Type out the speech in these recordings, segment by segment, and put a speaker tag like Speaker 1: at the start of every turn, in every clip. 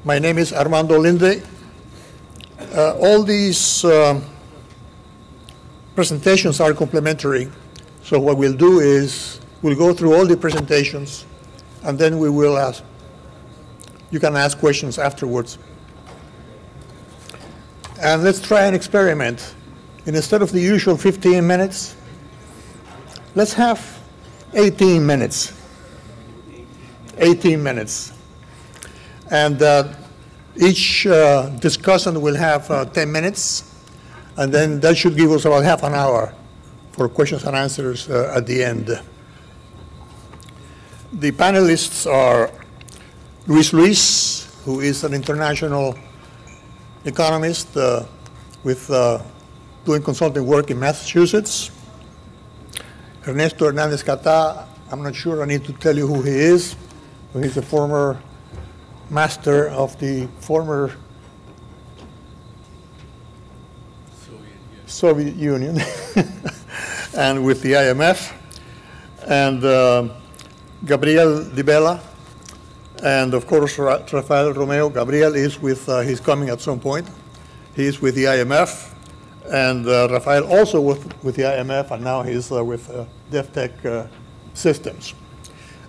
Speaker 1: My name is Armando Linde. All these presentations are complementary. So what we'll do is we'll go through all the presentations, and then we will ask. You can ask questions afterwards. And let's try an experiment. And instead of the usual 15 minutes, let's have 18 minutes. 18 minutes. And each discussant will have 10 minutes, and then that should give us about half an hour for questions and answers at the end. The panelists are Luis, who is an international economist with doing consulting work in Massachusetts. Ernesto Hernandez Catá, I'm not sure I need to tell you who he is, but he's a former master of the former Soviet Union and with the IMF, and Gabriel Di Bella, and of course Rafael Romeo. Gabriel is with, he's coming at some point. He is with the IMF, and Rafael also with the IMF, and now he's with DevTech Systems.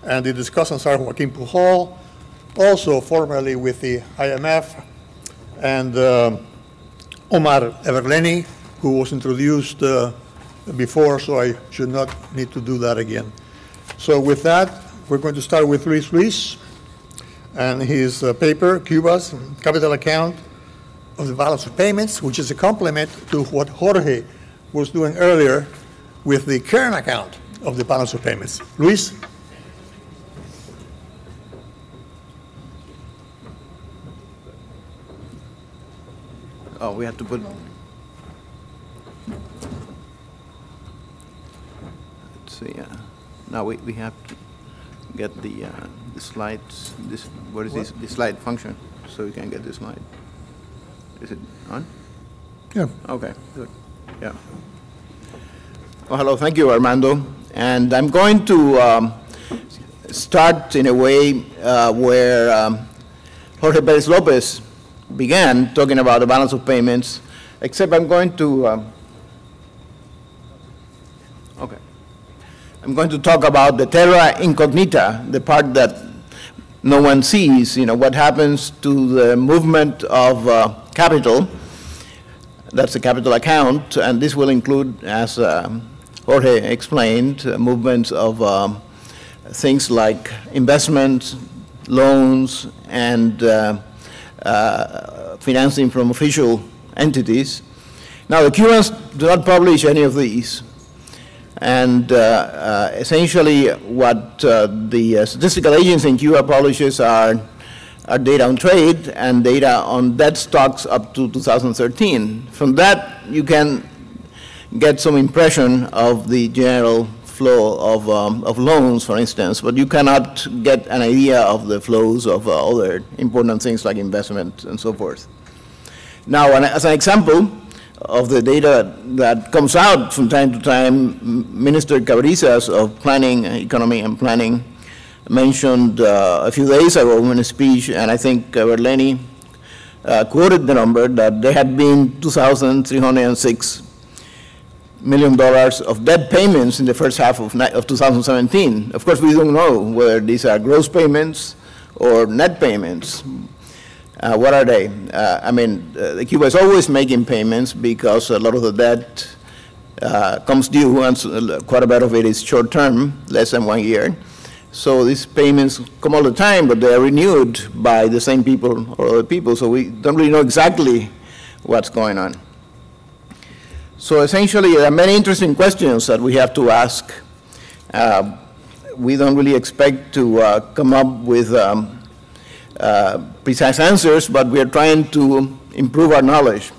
Speaker 1: And the discussants are Joaquin Pujol, also formerly with the IMF, and Omar Everleni, who was introduced before, so I should not need to do that again. So with that, we're going to start with Luis and his paper, Cuba's Capital Account of the Balance of Payments, which is a complement to what Jorge was doing earlier with the current account of the balance of payments. Luis?
Speaker 2: Oh, we have to put. Let's see. Now we have to get the slides. What is this? The slide function, so we can get the slide. Is it on?
Speaker 1: Yeah.
Speaker 2: Okay. Good. Yeah. Well, hello. Thank you, Armando. And I'm going to start in a way where Jorge Perez Lopez began, talking about the balance of payments, except I'm going to, I'm going to talk about the terra incognita, the part that no one sees, you know, what happens to the movement of capital. That's the capital account, and this will include, as Jorge explained, movements of things like investments, loans, and financing from official entities. Now, the Cubans do not publish any of these. And essentially, what the statistical agency in Cuba publishes are data on trade and data on debt stocks up to 2013. From that, you can get some impression of the general flow of loans, for instance, but you cannot get an idea of the flows of other important things like investment and so forth. Now, as an example of the data that comes out from time to time, Minister Cabrizas of Planning, Economy and Planning mentioned a few days ago in a speech, and I think Verleni quoted the number, that there had been $2,306 million of debt payments in the first half of 2017. Of course, we don't know whether these are gross payments or net payments. What are they? I mean, Cuba is always making payments because a lot of the debt comes due, and quite a bit of it is short term, less than 1 year. So these payments come all the time, but they are renewed by the same people or other people, so we don't really know exactly what's going on. So essentially, there are many interesting questions that we have to ask. We don't really expect to come up with precise answers, but we are trying to improve our knowledge.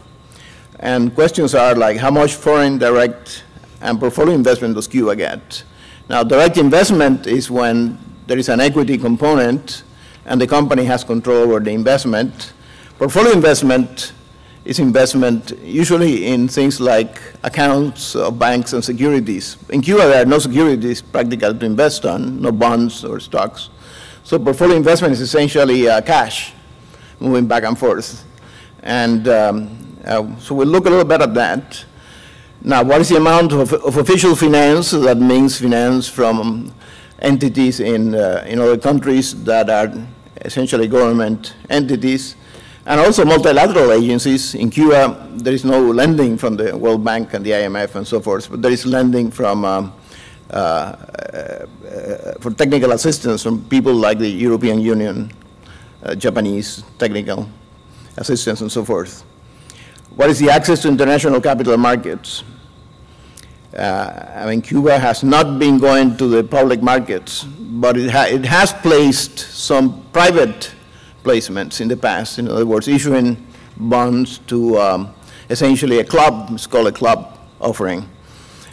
Speaker 2: And questions are like, how much foreign direct and portfolio investment does Cuba get? Now, direct investment is when there is an equity component and the company has control over the investment. Portfolio investment is investment usually in things like accounts of banks and securities. In Cuba, there are no securities practically to invest on, no bonds or stocks. So portfolio investment is essentially cash, moving back and forth. And so we'll look a little bit at that. Now, what is the amount of official finance? That means finance from entities in other countries that are essentially government entities, and also multilateral agencies. In Cuba, there is no lending from the World Bank and the IMF and so forth, but there is lending from for technical assistance from people like the European Union, Japanese technical assistance, and so forth. What is the access to international capital markets? I mean, Cuba has not been going to the public markets, but it has placed some private placements in the past. In other words, issuing bonds to essentially a club, it's called a club offering,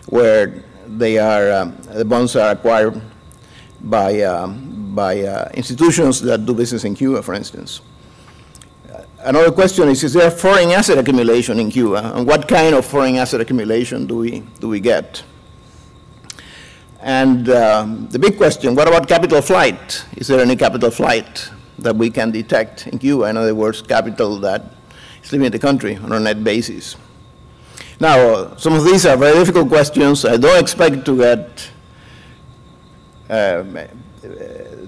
Speaker 2: where they are, the bonds are acquired by institutions that do business in Cuba, for instance. Another question is there foreign asset accumulation in Cuba? And what kind of foreign asset accumulation do we get? And the big question, what about capital flight? Is there any capital flight that we can detect in Cuba? In other words, capital that is leaving the country on a net basis. Now, some of these are very difficult questions. I don't expect to get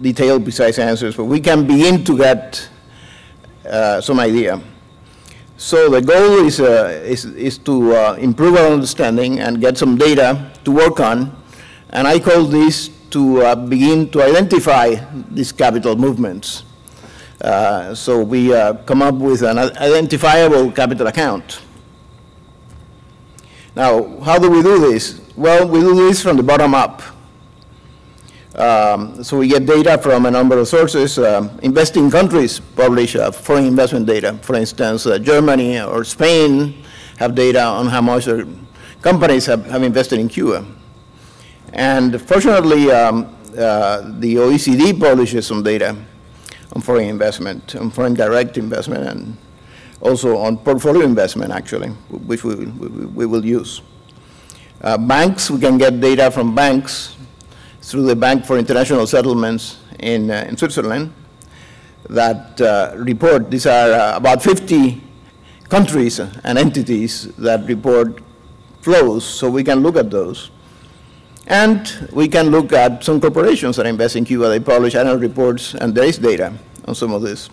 Speaker 2: detailed, precise answers, but we can begin to get some idea. So the goal is to improve our understanding and get some data to work on, and I call this to begin to identify these capital movements. So we come up with an identifiable capital account. Now, how do we do this? Well, we do this from the bottom up. So we get data from a number of sources. Investing countries publish foreign investment data. For instance, Germany or Spain have data on how much their companies have invested in Cuba. And fortunately, the OECD publishes some data on foreign investment, on foreign direct investment, and also on portfolio investment, actually, which we will use. Banks, we can get data from banks through the Bank for International Settlements in Switzerland that report, these are about 50 countries and entities that report flows, so we can look at those. And we can look at some corporations that invest in Cuba. They publish annual reports, and there is data on some of this.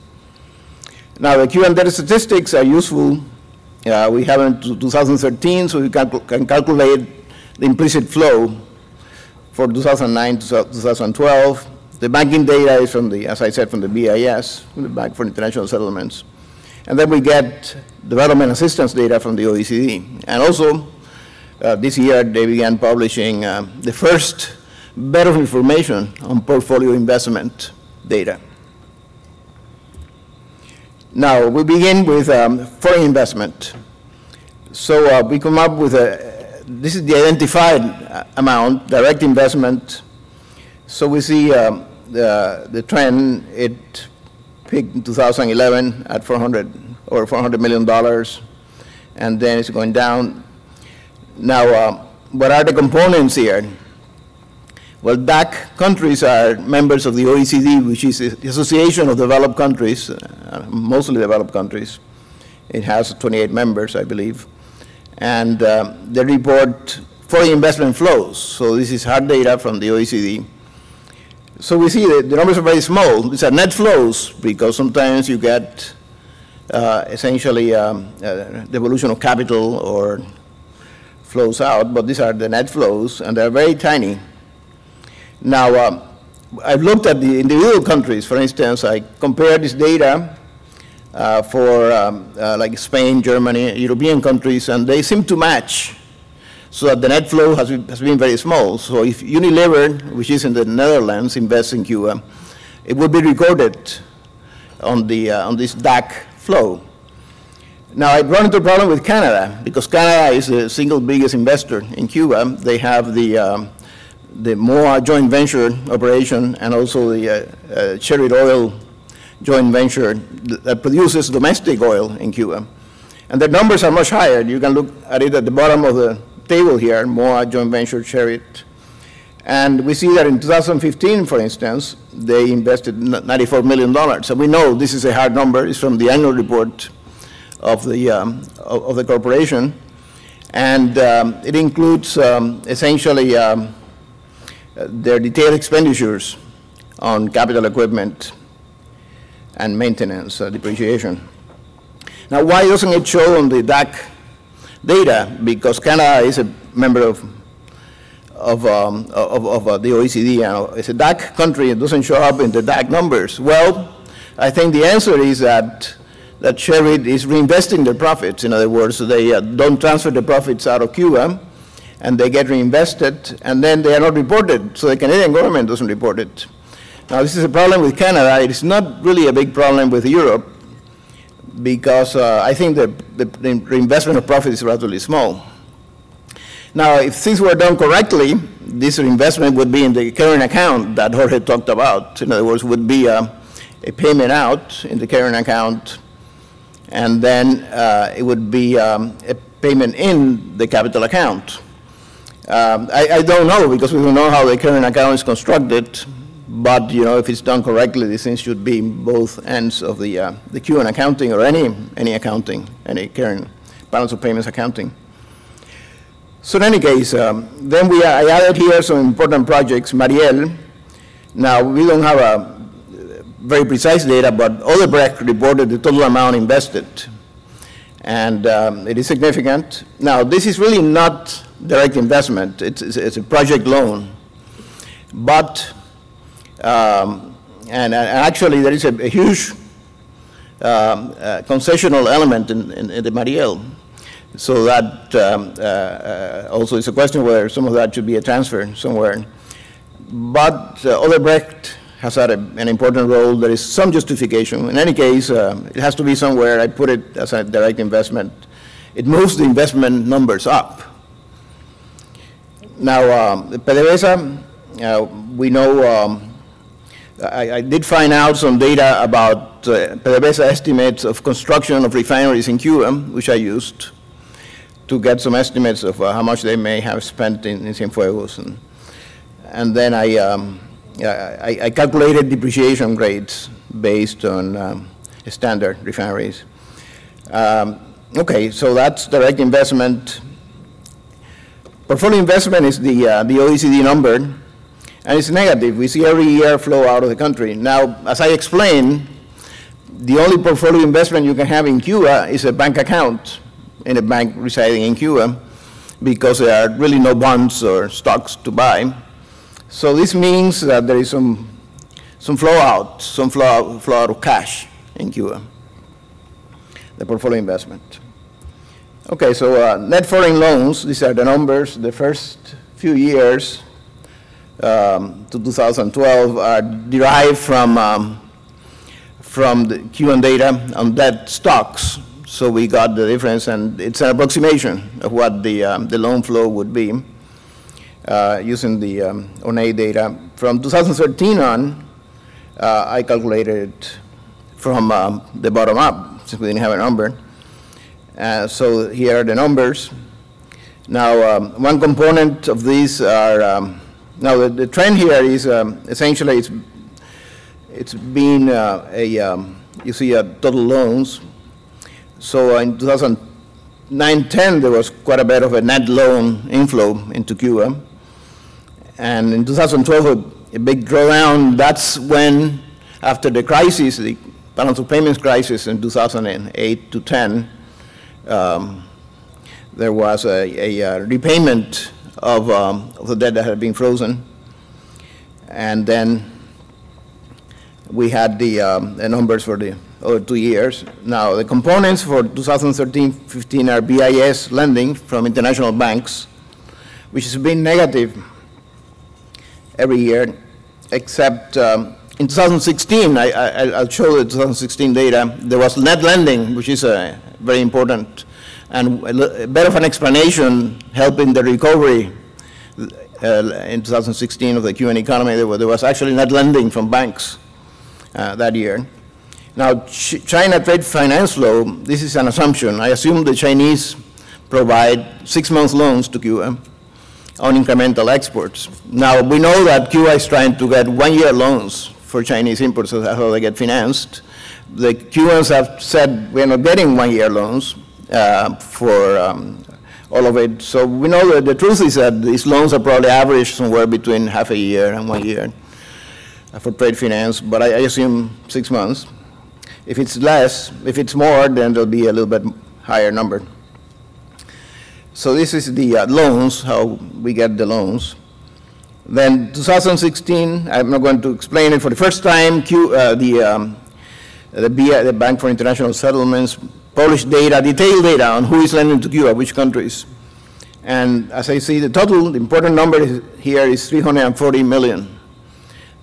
Speaker 2: Now, the Cuban data statistics are useful. We have them to 2013, so we can calculate the implicit flow for 2009 to 2012. The banking data is from the, as I said, from the BIS, from the Bank for International Settlements. And then we get development assistance data from the OECD. And also, this year, they began publishing the first bit of information on portfolio investment data. Now, we begin with foreign investment. So we come up with this is the identified amount, direct investment. So we see the trend. It peaked in 2011 at over $400 million, and then it's going down. Now, what are the components here? Well, DAC countries are members of the OECD, which is the Association of Developed Countries, mostly developed countries. It has 28 members, I believe. And they report foreign investment flows. So this is hard data from the OECD. So we see that the numbers are very small. These are net flows, because sometimes you get essentially devolution of capital or flows out, but these are the net flows, and they're very tiny. Now, I've looked at the individual countries. For instance, I compared this data for like Spain, Germany, European countries, and they seem to match, so that the net flow has been very small. So if Unilever, which is in the Netherlands, invests in Cuba, it will be recorded on this DAC flow. Now, I'd run into a problem with Canada, because Canada is the single biggest investor in Cuba. They have the MOA joint venture operation, and also the Cherry Oil joint venture that produces domestic oil in Cuba. And the numbers are much higher. You can look at it at the bottom of the table here, MOA joint venture, Cherry. And we see that in 2015, for instance, they invested $94 million. So we know this is a hard number. It's from the annual report of the corporation. And it includes essentially their detailed expenditures on capital equipment and maintenance, depreciation. Now, why doesn't it show on the DAC data? Because Canada is a member of the OECD. It's a DAC country. It doesn't show up in the DAC numbers. Well, I think the answer is that Sherrit is reinvesting their profits. In other words, they don't transfer the profits out of Cuba, and they get reinvested, and then they are not reported. So the Canadian government doesn't report it. Now, this is a problem with Canada. It is not really a big problem with Europe, because I think the reinvestment of profit is relatively small. Now, if things were done correctly, this reinvestment would be in the current account that Jorge talked about. In other words, would be a payment out in the current account, and then it would be a payment in the capital account. I don't know, because we don't know how the current account is constructed, but if it's done correctly, these things should be in both ends of the Cuban accounting, or any accounting, any current balance of payments accounting. So in any case, then I added here some important projects. Mariel. Now, we don't have a very precise data, but Odebrecht reported the total amount invested, and it is significant. Now, this is really not direct investment. It's a project loan, but and actually there is a huge concessional element in the Mariel. So that also is a question whether some of that should be a transfer somewhere. But Odebrecht has had an important role. There is some justification. In any case, it has to be somewhere. I put it as a direct investment. It moves the investment numbers up. Now, PDVSA, we know, I did find out some data about PDVSA estimates of construction of refineries in Cuba, which I used to get some estimates of how much they may have spent in Cienfuegos. And then I calculated depreciation rates based on standard refineries. Okay, so that's direct investment. Portfolio investment is the OECD number, and it's negative. We see every year flow out of the country. Now, as I explained, the only portfolio investment you can have in Cuba is a bank account in a bank residing in Cuba, because there are really no bonds or stocks to buy. So this means that there is some flow out of cash in Cuba, the portfolio investment. Okay, so net foreign loans, these are the numbers. The first few years to 2012 are derived from the Cuban data on debt stocks. So we got the difference, and it's an approximation of what the loan flow would be using the ONA data. From 2013 on, I calculated it from the bottom up, since we didn't have a number. So here are the numbers. Now, one component of these are, now the trend here is essentially it's been you see total loans. So in 2009-10, there was quite a bit of a net loan inflow into Cuba. And in 2012, a big drawdown. That's when, after the crisis, the balance of payments crisis in 2008 to 10, there was a repayment of the debt that had been frozen. And then we had the numbers for the other 2 years. Now, the components for 2013-15 are BIS lending from international banks, which has been negative every year, except in 2016, I'll show the 2016 data, there was net lending, which is very important, and a bit of an explanation helping the recovery in 2016 of the Cuban economy. There was actually net lending from banks that year. Now, China trade finance flow, this is an assumption. I assume the Chinese provide 6-month loans to Cuba, on incremental exports. Now, we know that Cuba is trying to get one-year loans for Chinese imports, so that's how they get financed. The Cubans have said we're not getting one-year loans for all of it. So we know that the truth is that these loans are probably average somewhere between half a year and 1 year for trade finance, but I assume 6 months. If it's less, if it's more, then there'll be a little bit higher number. So this is the loans, how we get the loans. Then 2016, I'm not going to explain it. For the first time, the Bank for International Settlements published data, detailed data on who is lending to Cuba, which countries. And as I see, the total, the important number here is $340 million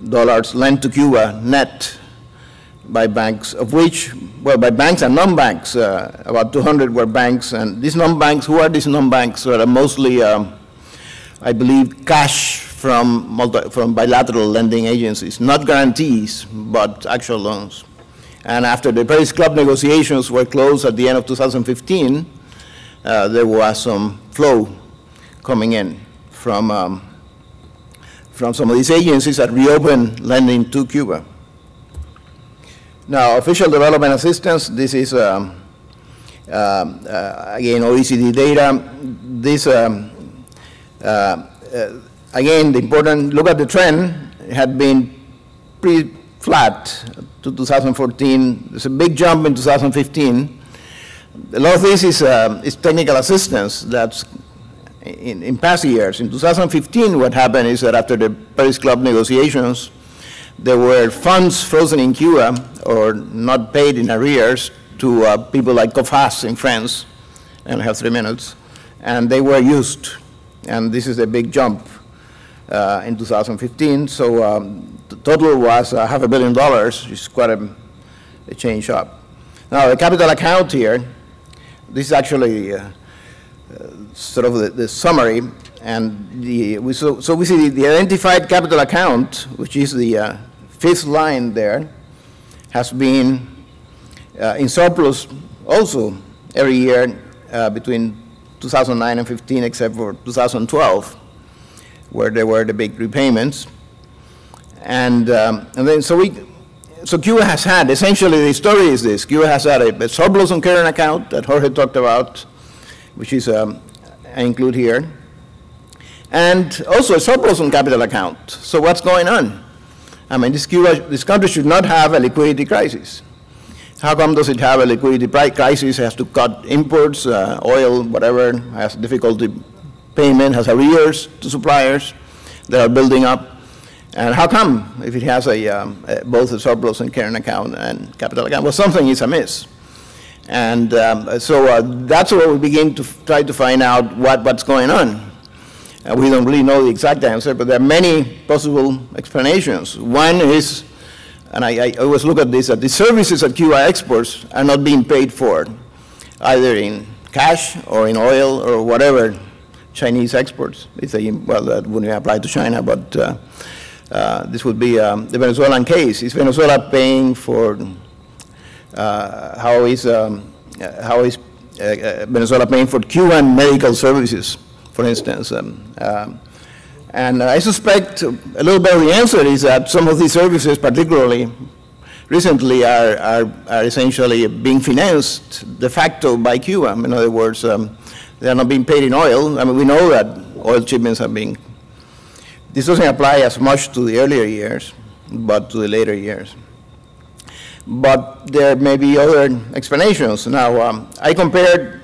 Speaker 2: lent to Cuba net by banks, of which, well, by banks and non-banks, about 200 were banks. And these non-banks, who are these non-banks? Well, mostly, I believe, cash from bilateral lending agencies, not guarantees, but actual loans. And after the Paris Club negotiations were closed at the end of 2015, there was some flow coming in from some of these agencies that reopened lending to Cuba. Now, official development assistance, this is, again, OECD data. This, again, the important, look at the trend, it had been pretty flat to 2014. There's a big jump in 2015. A lot of this is technical assistance that's in past years. In 2015, what happened is that after the Paris Club negotiations, there were funds frozen in Cuba or not paid in arrears to people like COFAS in France, and I have 3 minutes, and they were used. And this is a big jump in 2015. So the total was $500 million, which is quite a change up. Now, the capital account here, this is actually sort of the summary. And so we see the identified capital account, which is the 5th line there, has been in surplus also every year between 2009 and 15, except for 2012, where there were the big repayments. And then so Cuba has had, essentially the story is this: Cuba has had a surplus on current account that Jorge talked about, which is I include here, and also a surplus on capital account. So what's going on? I mean, this country should not have a liquidity crisis. How come does it have a liquidity crisis? It has to cut imports, oil, whatever, has difficulty payment, has arrears to suppliers that are building up. And how come, if it has both a surplus and current account and capital account? Well, something is amiss. And so that's where we begin to try to find out what's going on. We don't really know the exact answer, but there are many possible explanations. One is, and I always look at this, that the services that Cuba exports are not being paid for, either in cash or in oil or whatever Chinese exports. Well, that wouldn't apply to China, but this would be the Venezuelan case. Is Venezuela paying for, how is Venezuela paying for Cuban medical services, for instance? And I suspect a little bit of the answer is that some of these services, particularly recently, are essentially being financed de facto by Cuba. In other words, they are not being paid in oil. I mean, we know that oil shipments are being. This doesn't apply as much to the earlier years, but to the later years. But there may be other explanations. Now, I compared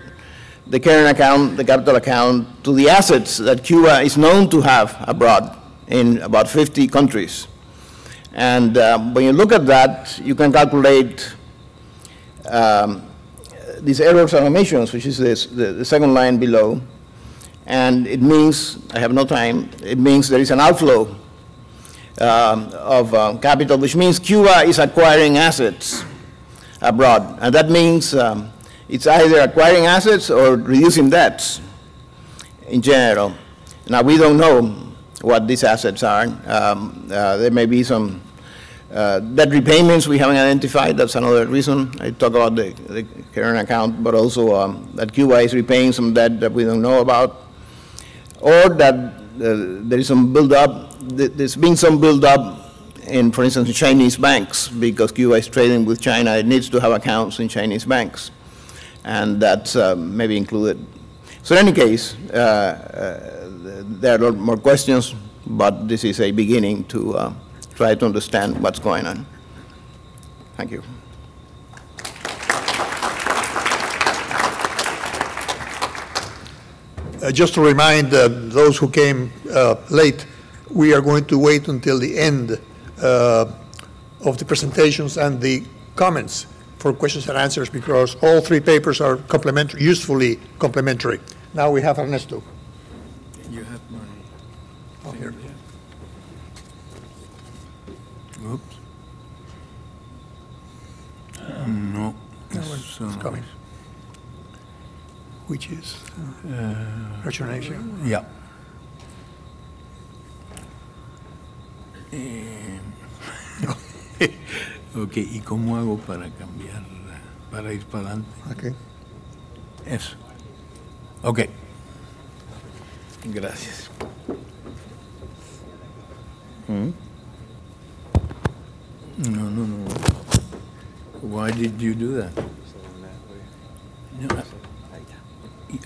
Speaker 2: the current account, the capital account, to the assets that Cuba is known to have abroad in about 50 countries. And when you look at that, you can calculate these errors and omissions, which is the second line below. And it means, I have no time, it means there is an outflow of capital, which means Cuba is acquiring assets abroad. And that means it's either acquiring assets or reducing debts in general. Now, we don't know what these assets are. There may be some debt repayments we haven't identified. That's another reason. I talk about the current account, but also that Cuba is repaying some debt that we don't know about, or that there is some build-up. There's been some build-up in, for instance, Chinese banks, because Cuba is trading with China. It needs to have accounts in Chinese banks, and that's maybe included. So in any case, there are a lot more questions, but this is a beginning to try to understand what's going on. Thank you.
Speaker 1: Just to remind those who came late, we are going to wait until the end of the presentations and the comments for questions and answers, because all three papers are complementary, usefully complementary. Now we have Ernesto.
Speaker 3: You have my...
Speaker 1: Oh, here.
Speaker 3: Oops. No.
Speaker 1: It's coming. Which is rationation.
Speaker 3: Yeah. Ok, ¿y cómo hago para cambiar, para ir para adelante?
Speaker 1: Okay.
Speaker 3: Eso. Ok. Gracias. No. Why did you do that? No,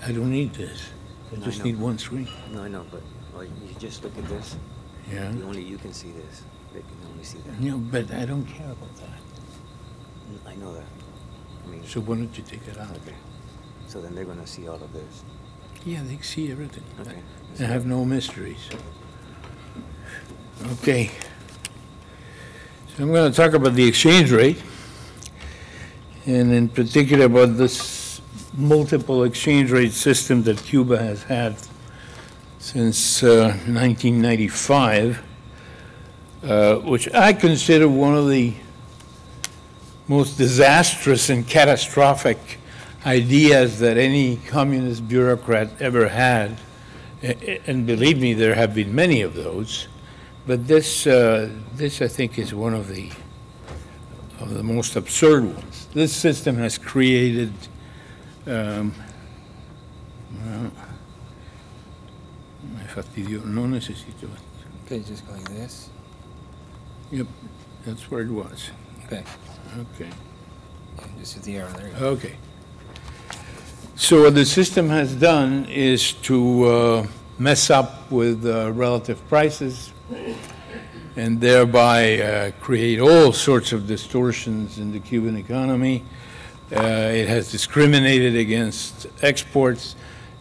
Speaker 3: I don't need this. I just need one screen.
Speaker 4: No, I know, but you just look at this.
Speaker 3: Yeah.
Speaker 4: Only you can see this. They can only see that.
Speaker 3: No, but I don't care about that.
Speaker 4: I know that. I mean,
Speaker 3: So why don't you take it out?
Speaker 4: okay. So then they're going to see all of this.
Speaker 3: Yeah, they see everything.
Speaker 4: Okay.
Speaker 3: I have no mysteries. Okay. So I'm going to talk about the exchange rate, and in particular about this multiple exchange rate system that Cuba has had since 1995, which I consider one of the most disastrous and catastrophic ideas that any communist bureaucrat ever had. And believe me, there have been many of those. But this I think, is one of the most absurd ones. This system has created me fastidió, no necesito.
Speaker 5: Okay, just go like this.
Speaker 3: Yep, that's where it was.
Speaker 5: Okay.
Speaker 3: Okay.
Speaker 5: And just hit the arrow. There you go.
Speaker 3: Okay. So what the system has done is to mess up with relative prices and thereby create all sorts of distortions in the Cuban economy. It has discriminated against exports,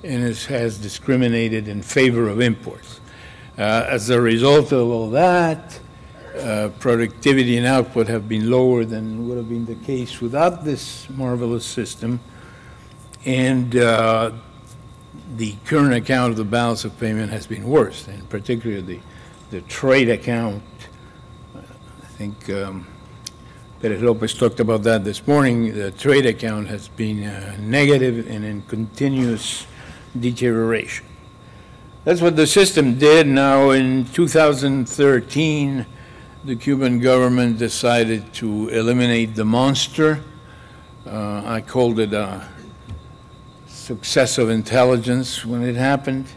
Speaker 3: and it has discriminated in favor of imports. As a result of all that, productivity and output have been lower than would have been the case without this marvelous system. And the current account of the balance of payment has been worse, and particularly the trade account. I think Perez Lopez talked about that this morning. The trade account has been negative and in continuous deterioration. That's what the system did. Now, in 2013, the Cuban government decided to eliminate the monster. I called it a success of intelligence when it happened.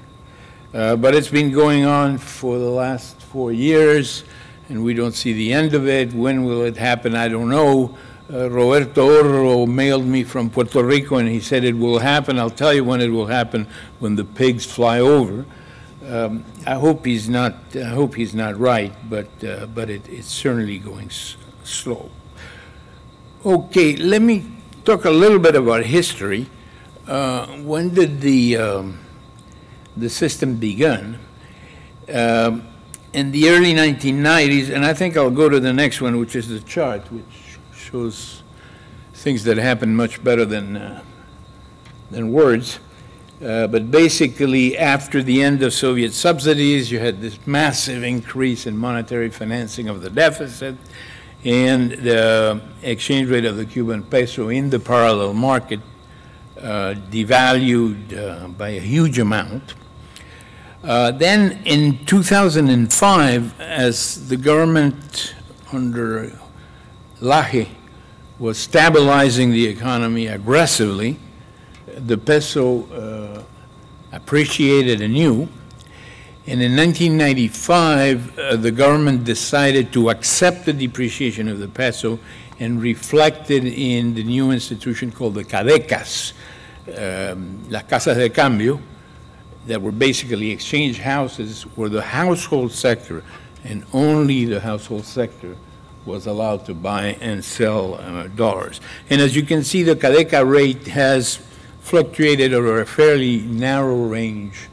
Speaker 3: But it's been going on for the last 4 years, and we don't see the end of it. When will it happen? I don't know. Roberto Orro mailed me from Puerto Rico, and he said it will happen. I'll tell you when it will happen, when the pigs fly over. I hope he's not. I hope he's not right, but it's certainly going slow. Okay, let me talk a little bit about history. When did the system begin? In the early 1990s, and I think I'll go to the next one, which is the chart, which shows things that happen much better than words. But basically, after the end of Soviet subsidies, you had this massive increase in monetary financing of the deficit, and the exchange rate of the Cuban peso in the parallel market devalued by a huge amount. Then in 2005, as the government under Laje was stabilizing the economy aggressively, the peso appreciated anew, And in 1995, the government decided to accept the depreciation of the peso and reflect it in the new institution called the cadecas, las casas de cambio, that were basically exchange houses where the household sector, and only the household sector, was allowed to buy and sell dollars. And as you can see, the cadeca rate has fluctuated over a fairly narrow range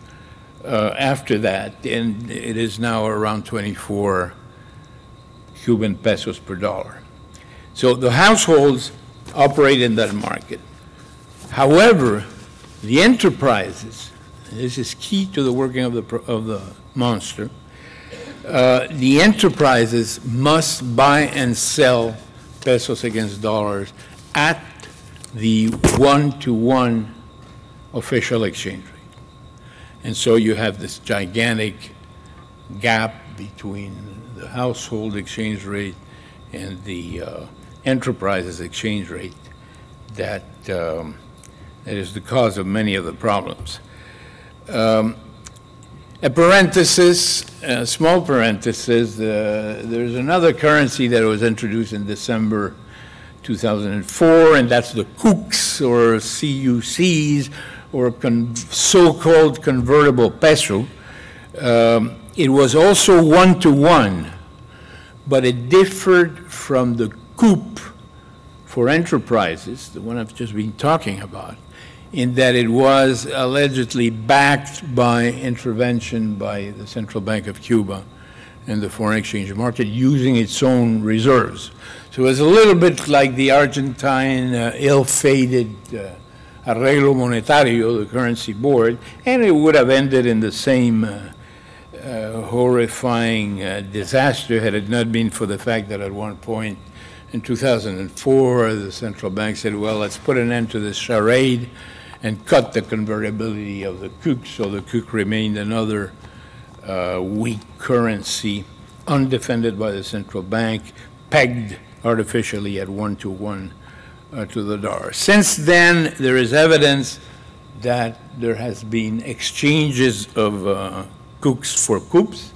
Speaker 3: after that, and it is now around 24 Cuban pesos per dollar. So the households operate in that market. However, the enterprises, and this is key to the working of the monster, the enterprises must buy and sell pesos against dollars at the one-to-one official exchange rate. And so you have this gigantic gap between the household exchange rate and the enterprises exchange rate that is the cause of many of the problems. A parenthesis, a small parenthesis, there's another currency that was introduced in December 2004, and that's the CUCs, or CUCs, or so-called convertible peso. It was also one-to-one, but it differed from the CUP for enterprises, the one I've just been talking about, in that it was allegedly backed by intervention by the Central Bank of Cuba and the foreign exchange market using its own reserves. So it was a little bit like the Argentine ill-fated arreglo monetario, the currency board, and it would have ended in the same horrifying disaster had it not been for the fact that at one point in 2004, the central bank said, well, let's put an end to this charade and cut the convertibility of the CUC, so the CUC remained another weak currency, undefended by the central bank, pegged artificially at one-to-one to the dollar. Since then, there is evidence that there has been exchanges of CUCs for CUPs.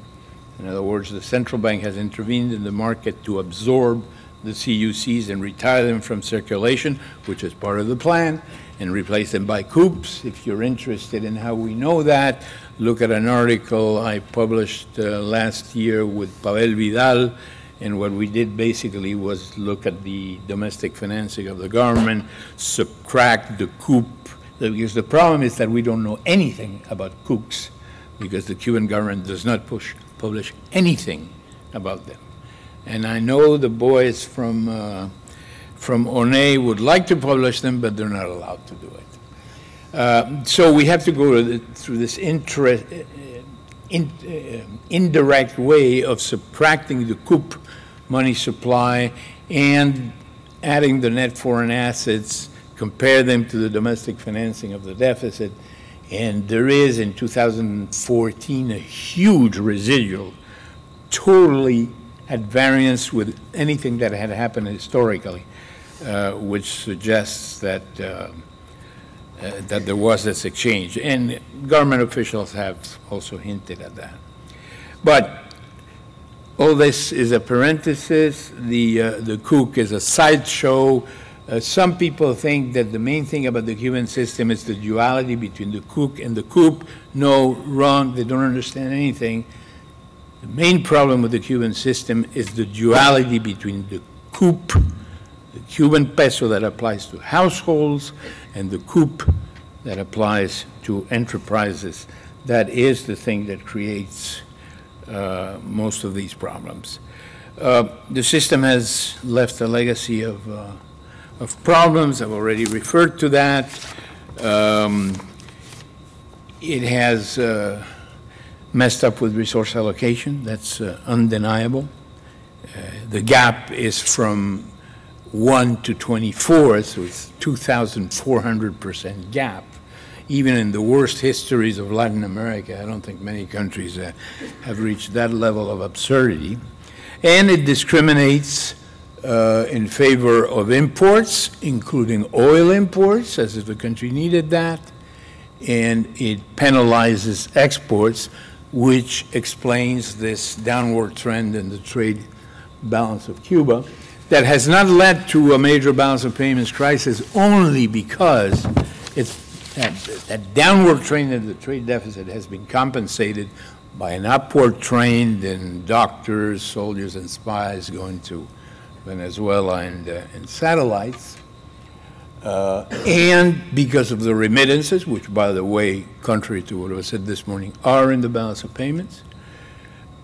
Speaker 3: In other words, the central bank has intervened in the market to absorb the CUCs and retire them from circulation, which is part of the plan, and replace them by CUPs. If you're interested in how we know that, look at an article I published last year with Pavel Vidal, and what we did basically was look at the domestic financing of the government, subtract the CUP, because the problem is that we don't know anything about CUCs, because the Cuban government does not publish anything about them. And I know the boys from ONE would like to publish them, but they're not allowed to do it. So we have to go through this indirect way of subtracting the CUP money supply and adding the net foreign assets, compare them to the domestic financing of the deficit. And there is, in 2014, a huge residual, totally at variance with anything that had happened historically, which suggests that that there was this exchange. And government officials have also hinted at that. But all this is a parenthesis. The CUC is a sideshow. Some people think that the main thing about the Cuban system is the duality between the CUC and the CUP. No, wrong, they don't understand anything. The main problem with the Cuban system is the duality between the CUP, the Cuban peso that applies to households, and the CUP that applies to enterprises. That is the thing that creates most of these problems. The system has left a legacy of problems. I've already referred to that. It has messed up with resource allocation. That's undeniable. The gap is from 1 to 24, so it's 2,400% gap. Even in the worst histories of Latin America, I don't think many countries have reached that level of absurdity. And it discriminates in favor of imports, including oil imports, as if the country needed that, and it penalizes exports, which explains this downward trend in the trade balance of Cuba that has not led to a major balance of payments crisis only because that downward trend in the trade deficit has been compensated by an upward trend in doctors, soldiers, and spies going to Venezuela and satellites. And because of the remittances, which, by the way, contrary to what was said this morning, are in the balance of payments,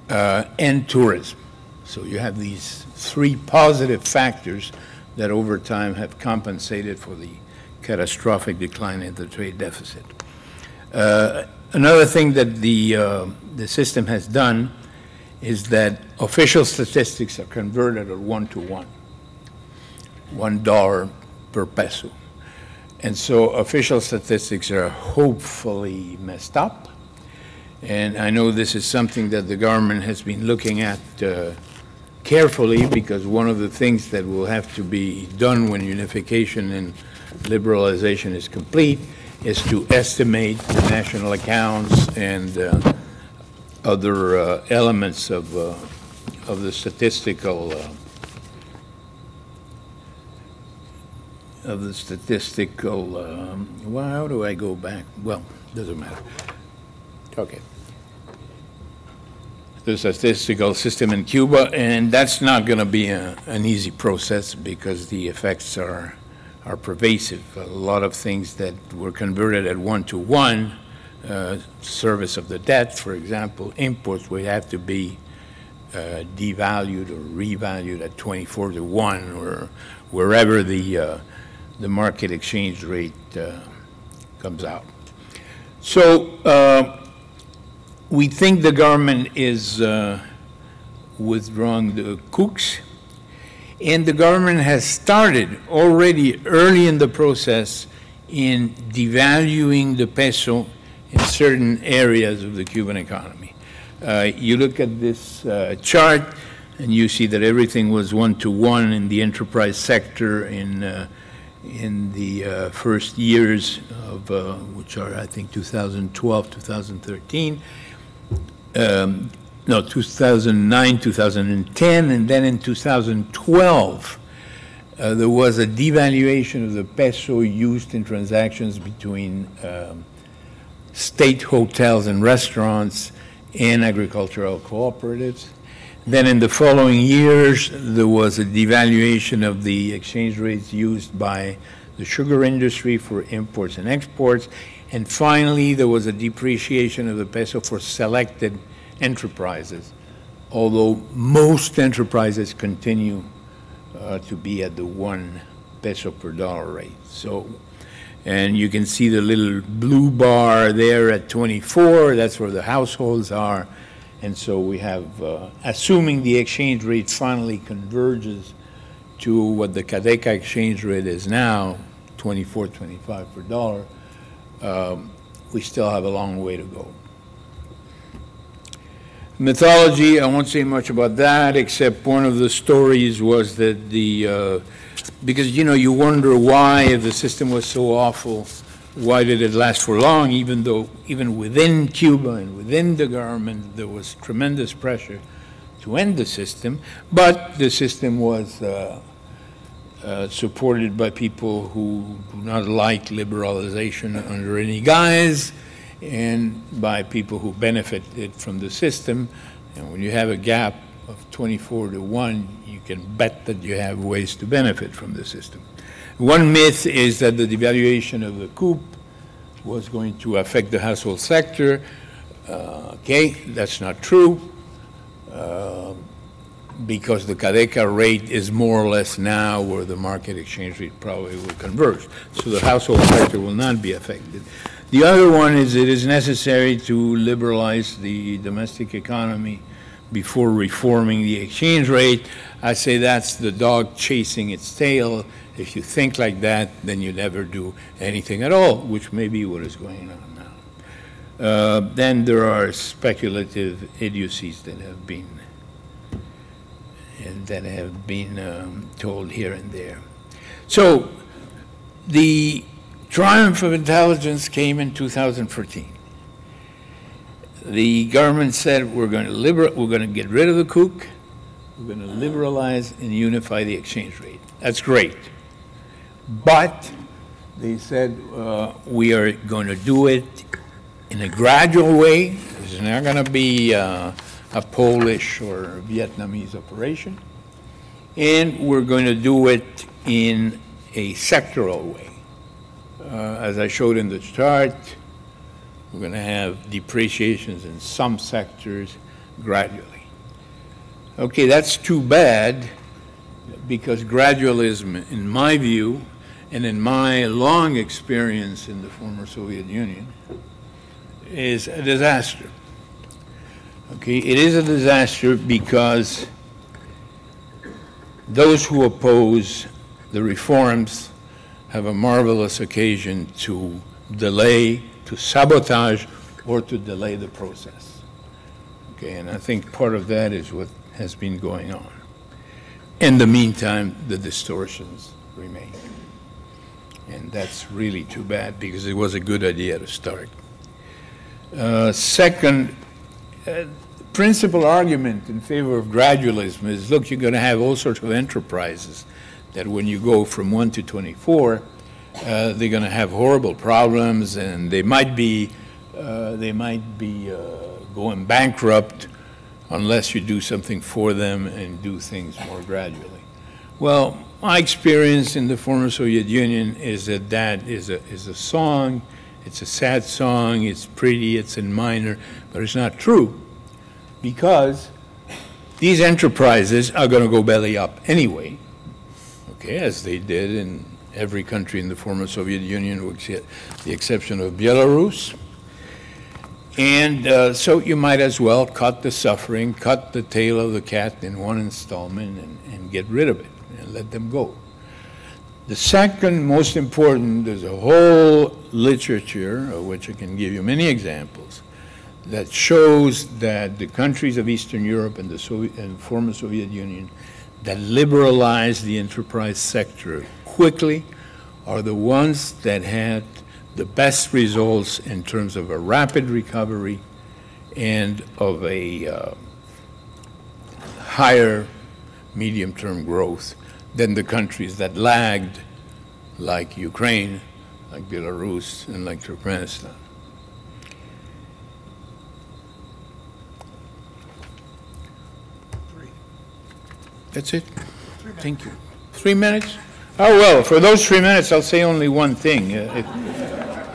Speaker 3: and tourism. So you have these three positive factors that over time have compensated for the catastrophic decline in the trade deficit. Another thing that the system has done is that official statistics are converted at 1-to-1, $1 per peso. And so official statistics are hopefully messed up. And I know this is something that the government has been looking at carefully, because one of the things that will have to be done when unification and liberalization is complete is to estimate the national accounts and other elements of the statistical well, how do I go back? Well, doesn't matter. Okay. The statistical system in Cuba, and that's not going to be an easy process because the effects are pervasive. A lot of things that were converted at 1-to-1, service of the debt, for example, imports would have to be devalued or revalued at 24-to-1, or wherever the market exchange rate comes out. So we think the government is withdrawing the cooks, and the government has started already early in the process in devaluing the peso in certain areas of the Cuban economy. You look at this chart, and you see that everything was 1-to-1 in the enterprise sector in the first years of, which are, I think, 2012, 2013. No, 2009, 2010, and then in 2012, there was a devaluation of the peso used in transactions between state hotels and restaurants and agricultural cooperatives. Then in the following years, there was a devaluation of the exchange rates used by the sugar industry for imports and exports. And finally, there was a depreciation of the peso for selected enterprises, although most enterprises continue to be at the 1 peso per dollar rate. So, and you can see the little blue bar there at 24, that's where the households are. And so we have, assuming the exchange rate finally converges to what the Cadeca exchange rate is now, 24, 25 per dollar, we still have a long way to go. Mythology, I won't say much about that, except one of the stories was that because, you know, you wonder why, if the system was so awful, why did it last for long, even though, even within Cuba and within the government, there was tremendous pressure to end the system, but the system was supported by people who do not like liberalization under any guise, and by people who benefited from the system. And when you have a gap of 24-to-1, you can bet that you have ways to benefit from the system. One myth is that the devaluation of the coup was going to affect the household sector. Okay, that's not true, because the Cadeca rate is more or less now where the market exchange rate probably will converge. So the household sector will not be affected. The other one is it is necessary to liberalize the domestic economy before reforming the exchange rate. I say that's the dog chasing its tail. If you think like that, then you never do anything at all, which may be what is going on now. Then there are speculative idiocies that have been told here and there. So the triumph of intelligence came in 2014. the government said we're going to get rid of the kook, we're going to liberalize and unify the exchange rate. That's great. But they said we are going to do it in a gradual way. It's not going to be a Polish or Vietnamese operation. And we're going to do it in a sectoral way. As I showed in the chart, we're going to have depreciations in some sectors gradually. Okay, that's too bad, because gradualism, in my view, and in my long experience in the former Soviet Union, is a disaster. Okay, it is a disaster because those who oppose the reforms have a marvelous occasion to delay, to sabotage, or to delay the process. Okay, and I think part of that is what has been going on. In the meantime, the distortions remain. And that's really too bad, because it was a good idea to start. Second, principal argument in favor of gradualism is, look, you're going to have all sorts of enterprises that when you go from 1 to 24, they're going to have horrible problems, and they might be going bankrupt unless you do something for them and do things more gradually. Well, my experience in the former Soviet Union is that that is a song. It's a sad song. It's pretty. It's in minor, but it's not true, because these enterprises are going to go belly up anyway. Okay, as they did in every country in the former Soviet Union, with the exception of Belarus. And so you might as well cut the suffering, cut the tail of the cat in one installment, and get rid of it and let them go. The second most important, there's a whole literature, of which I can give you many examples, that shows that the countries of Eastern Europe and the former Soviet Union that liberalized the enterprise sector quickly are the ones that had the best results in terms of a rapid recovery and of a higher medium-term growth than the countries that lagged, like Ukraine, like Belarus, and like Turkmenistan. That's it. Thank you. 3 minutes? Oh, well, for those 3 minutes, I'll say only one thing.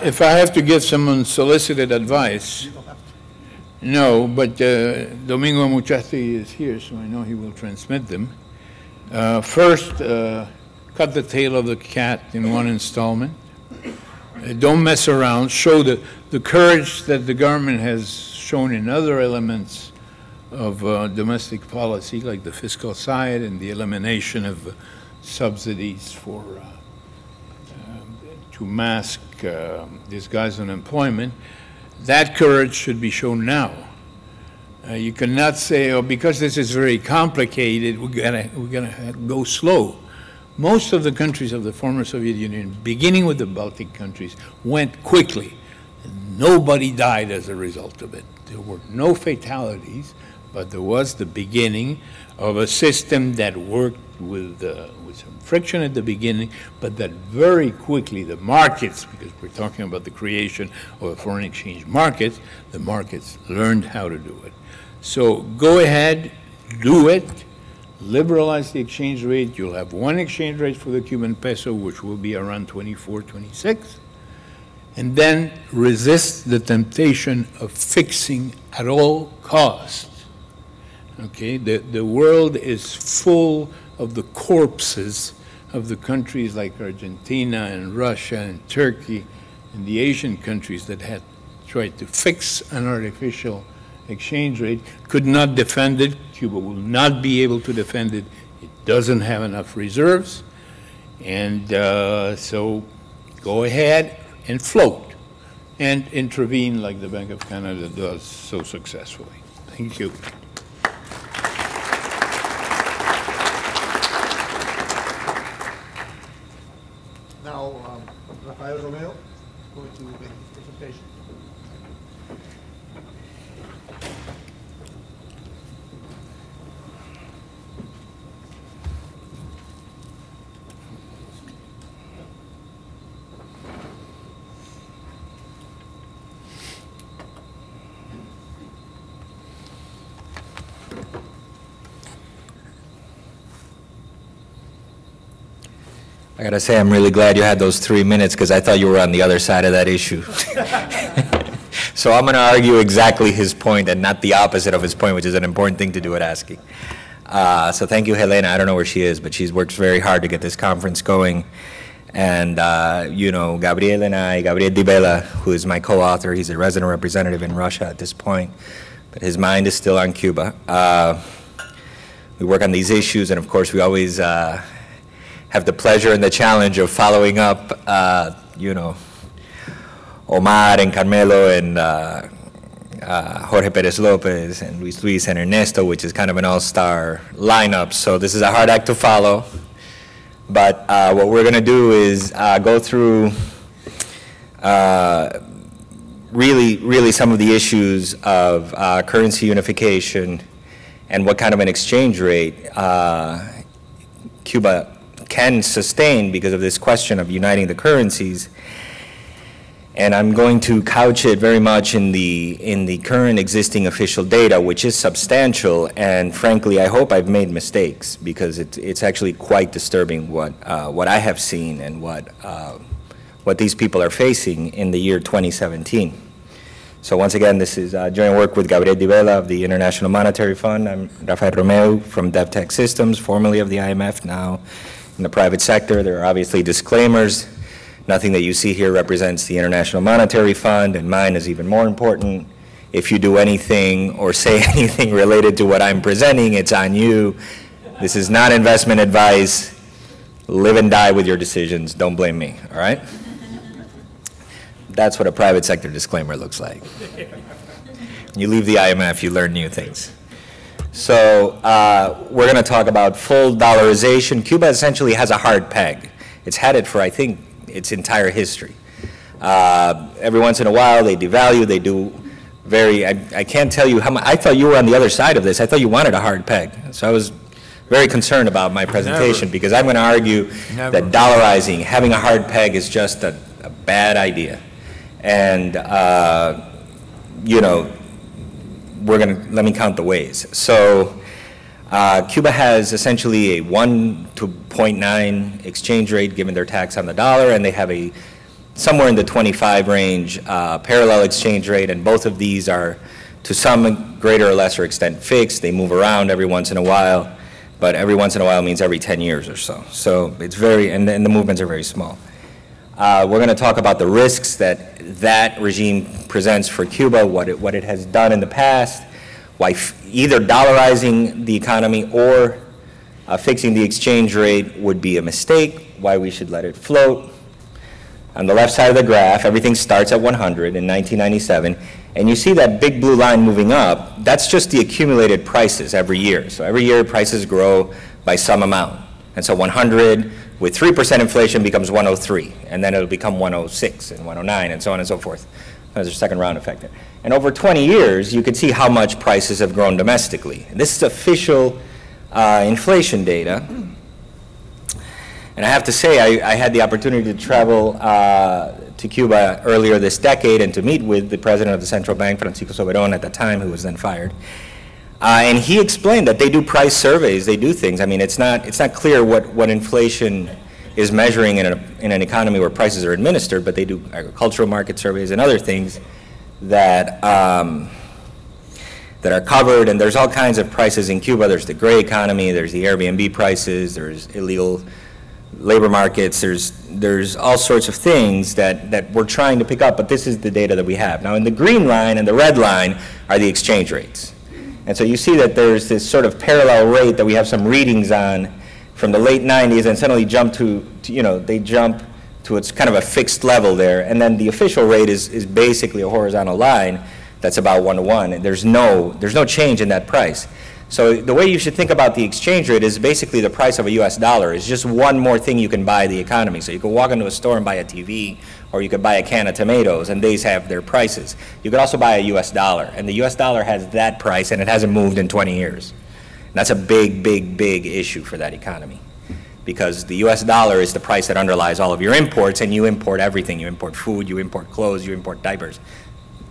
Speaker 3: If I have to give some unsolicited advice, no, but Domingo Muchasti is here, so I know he will transmit them. First, cut the tail of the cat in one installment. Don't mess around. Show the courage that the government has shown in other elements of domestic policy, like the fiscal side and the elimination of subsidies for to mask disguised unemployment. That courage should be shown now. You cannot say, oh, because this is very complicated, we're gonna go slow. Most of the countries of the former Soviet Union, beginning with the Baltic countries, went quickly. And nobody died as a result of it. There were no fatalities, but there was the beginning of a system that worked with some friction at the beginning, but that very quickly the markets, because we're talking about the creation of a foreign exchange market, the markets learned how to do it. So go ahead, do it, liberalize the exchange rate. You'll have one exchange rate for the Cuban peso, which will be around 24, 26. And then resist the temptation of fixing at all costs. Okay, the world is full of the corpses of the countries like Argentina and Russia and Turkey and the Asian countries that had tried to fix an artificial exchange rate, could not defend it. Cuba will not be able to defend it. It doesn't have enough reserves. And so go ahead and float and intervene like the Bank of Canada does so successfully. Thank you.
Speaker 1: Now, Rafael Romeo is going to make his presentation.
Speaker 5: I gotta say, I'm really glad you had those 3 minutes because I thought you were on the other side of that issue. So I'm gonna argue exactly his point and not the opposite of his point, which is an important thing to do at ASCE. So thank you, Helena. I don't know where she is, but she's worked very hard to get this conference going. And, you know, Gabriel and I, Gabriel Di Bella, who is my co-author, he's a resident representative in Russia at this point, but his mind is still on Cuba. We work on these issues, and of course, we always have the pleasure and the challenge of following up, you know, Omar and Carmelo and Jorge Perez Lopez and Luis and Ernesto, which is kind of an all-star lineup. So this is a hard act to follow. But what we're going to do is go through really some of the issues of currency unification and what kind of an exchange rate Cuba can sustain because of this question of uniting the currencies. And I'm going to couch it very much in the current existing official data, which is substantial. And frankly, I hope I've made mistakes because it's actually quite disturbing what I have seen and what these people are facing in the year 2017. So once again, this is joint work with Gabriel Di Bella of the International Monetary Fund. I'm Rafael Romeo from DevTech Systems, formerly of the IMF, now in the private sector. There are obviously disclaimers. Nothing that you see here represents the International Monetary Fund, and mine is even more important. If you do anything or say anything related to what I'm presenting, it's on you. This is not investment advice. Live and die with your decisions. Don't blame me, all right? That's what a private sector disclaimer looks like. When you leave the IMF, you learn new things. So we're going to talk about full dollarization. Cuba essentially has a hard peg. It's had it for, I think, its entire history. Every once in a while they devalue, they do I can't tell you how much, I thought you were on the other side of this. I thought you wanted a hard peg. So I was very concerned about my presentation because I'm going to argue that dollarizing, having a hard peg is just a bad idea. And, you know, let me count the ways. So Cuba has essentially a 1 to 0.9 exchange rate given their tax on the dollar, and they have a somewhere in the 25 range parallel exchange rate, and both of these are to some greater or lesser extent fixed. They move around every once in a while, but every once in a while means every 10 years or so. So it's very, and the movements are very small. We're going to talk about the risks that regime presents for Cuba, what it has done in the past, why either dollarizing the economy or fixing the exchange rate would be a mistake, why we should let it float. On the left side of the graph, everything starts at 100 in 1997, and you see that big blue line moving up. That's just the accumulated prices every year. So every year prices grow by some amount. And so 100 with 3% inflation becomes 103, and then it'll become 106 and 109 and so on and so forth. There's a second round effect there. And over 20 years, you can see how much prices have grown domestically. And this is official inflation data. And I have to say, I had the opportunity to travel to Cuba earlier this decade and to meet with the president of the central bank, Francisco Soberón, at the time, who was then fired. And he explained that they do price surveys, they do things. I mean, it's not clear what inflation is measuring in an economy where prices are administered, but they do agricultural market surveys and other things that that are covered, and there's all kinds of prices in Cuba. There's the gray economy, there's the Airbnb prices, there's illegal labor markets, there's all sorts of things that we're trying to pick up, but this is the data that we have. Now in the green line and the red line are the exchange rates. And so you see that there's this sort of parallel rate that we have some readings on from the late 90s and suddenly jump they jump to its kind of a fixed level there. And then the official rate is basically a horizontal line that's about 1 to 1. And there's no change in that price. So the way you should think about the exchange rate is basically the price of a US dollar. It's just one more thing you can buy the economy. So you can walk into a store and buy a TV, or you could buy a can of tomatoes, and these have their prices. You could also buy a US dollar, and the US dollar has that price, and it hasn't moved in 20 years. And that's a big, big, big issue for that economy, because the US dollar is the price that underlies all of your imports, and you import everything. You import food, you import clothes, you import diapers,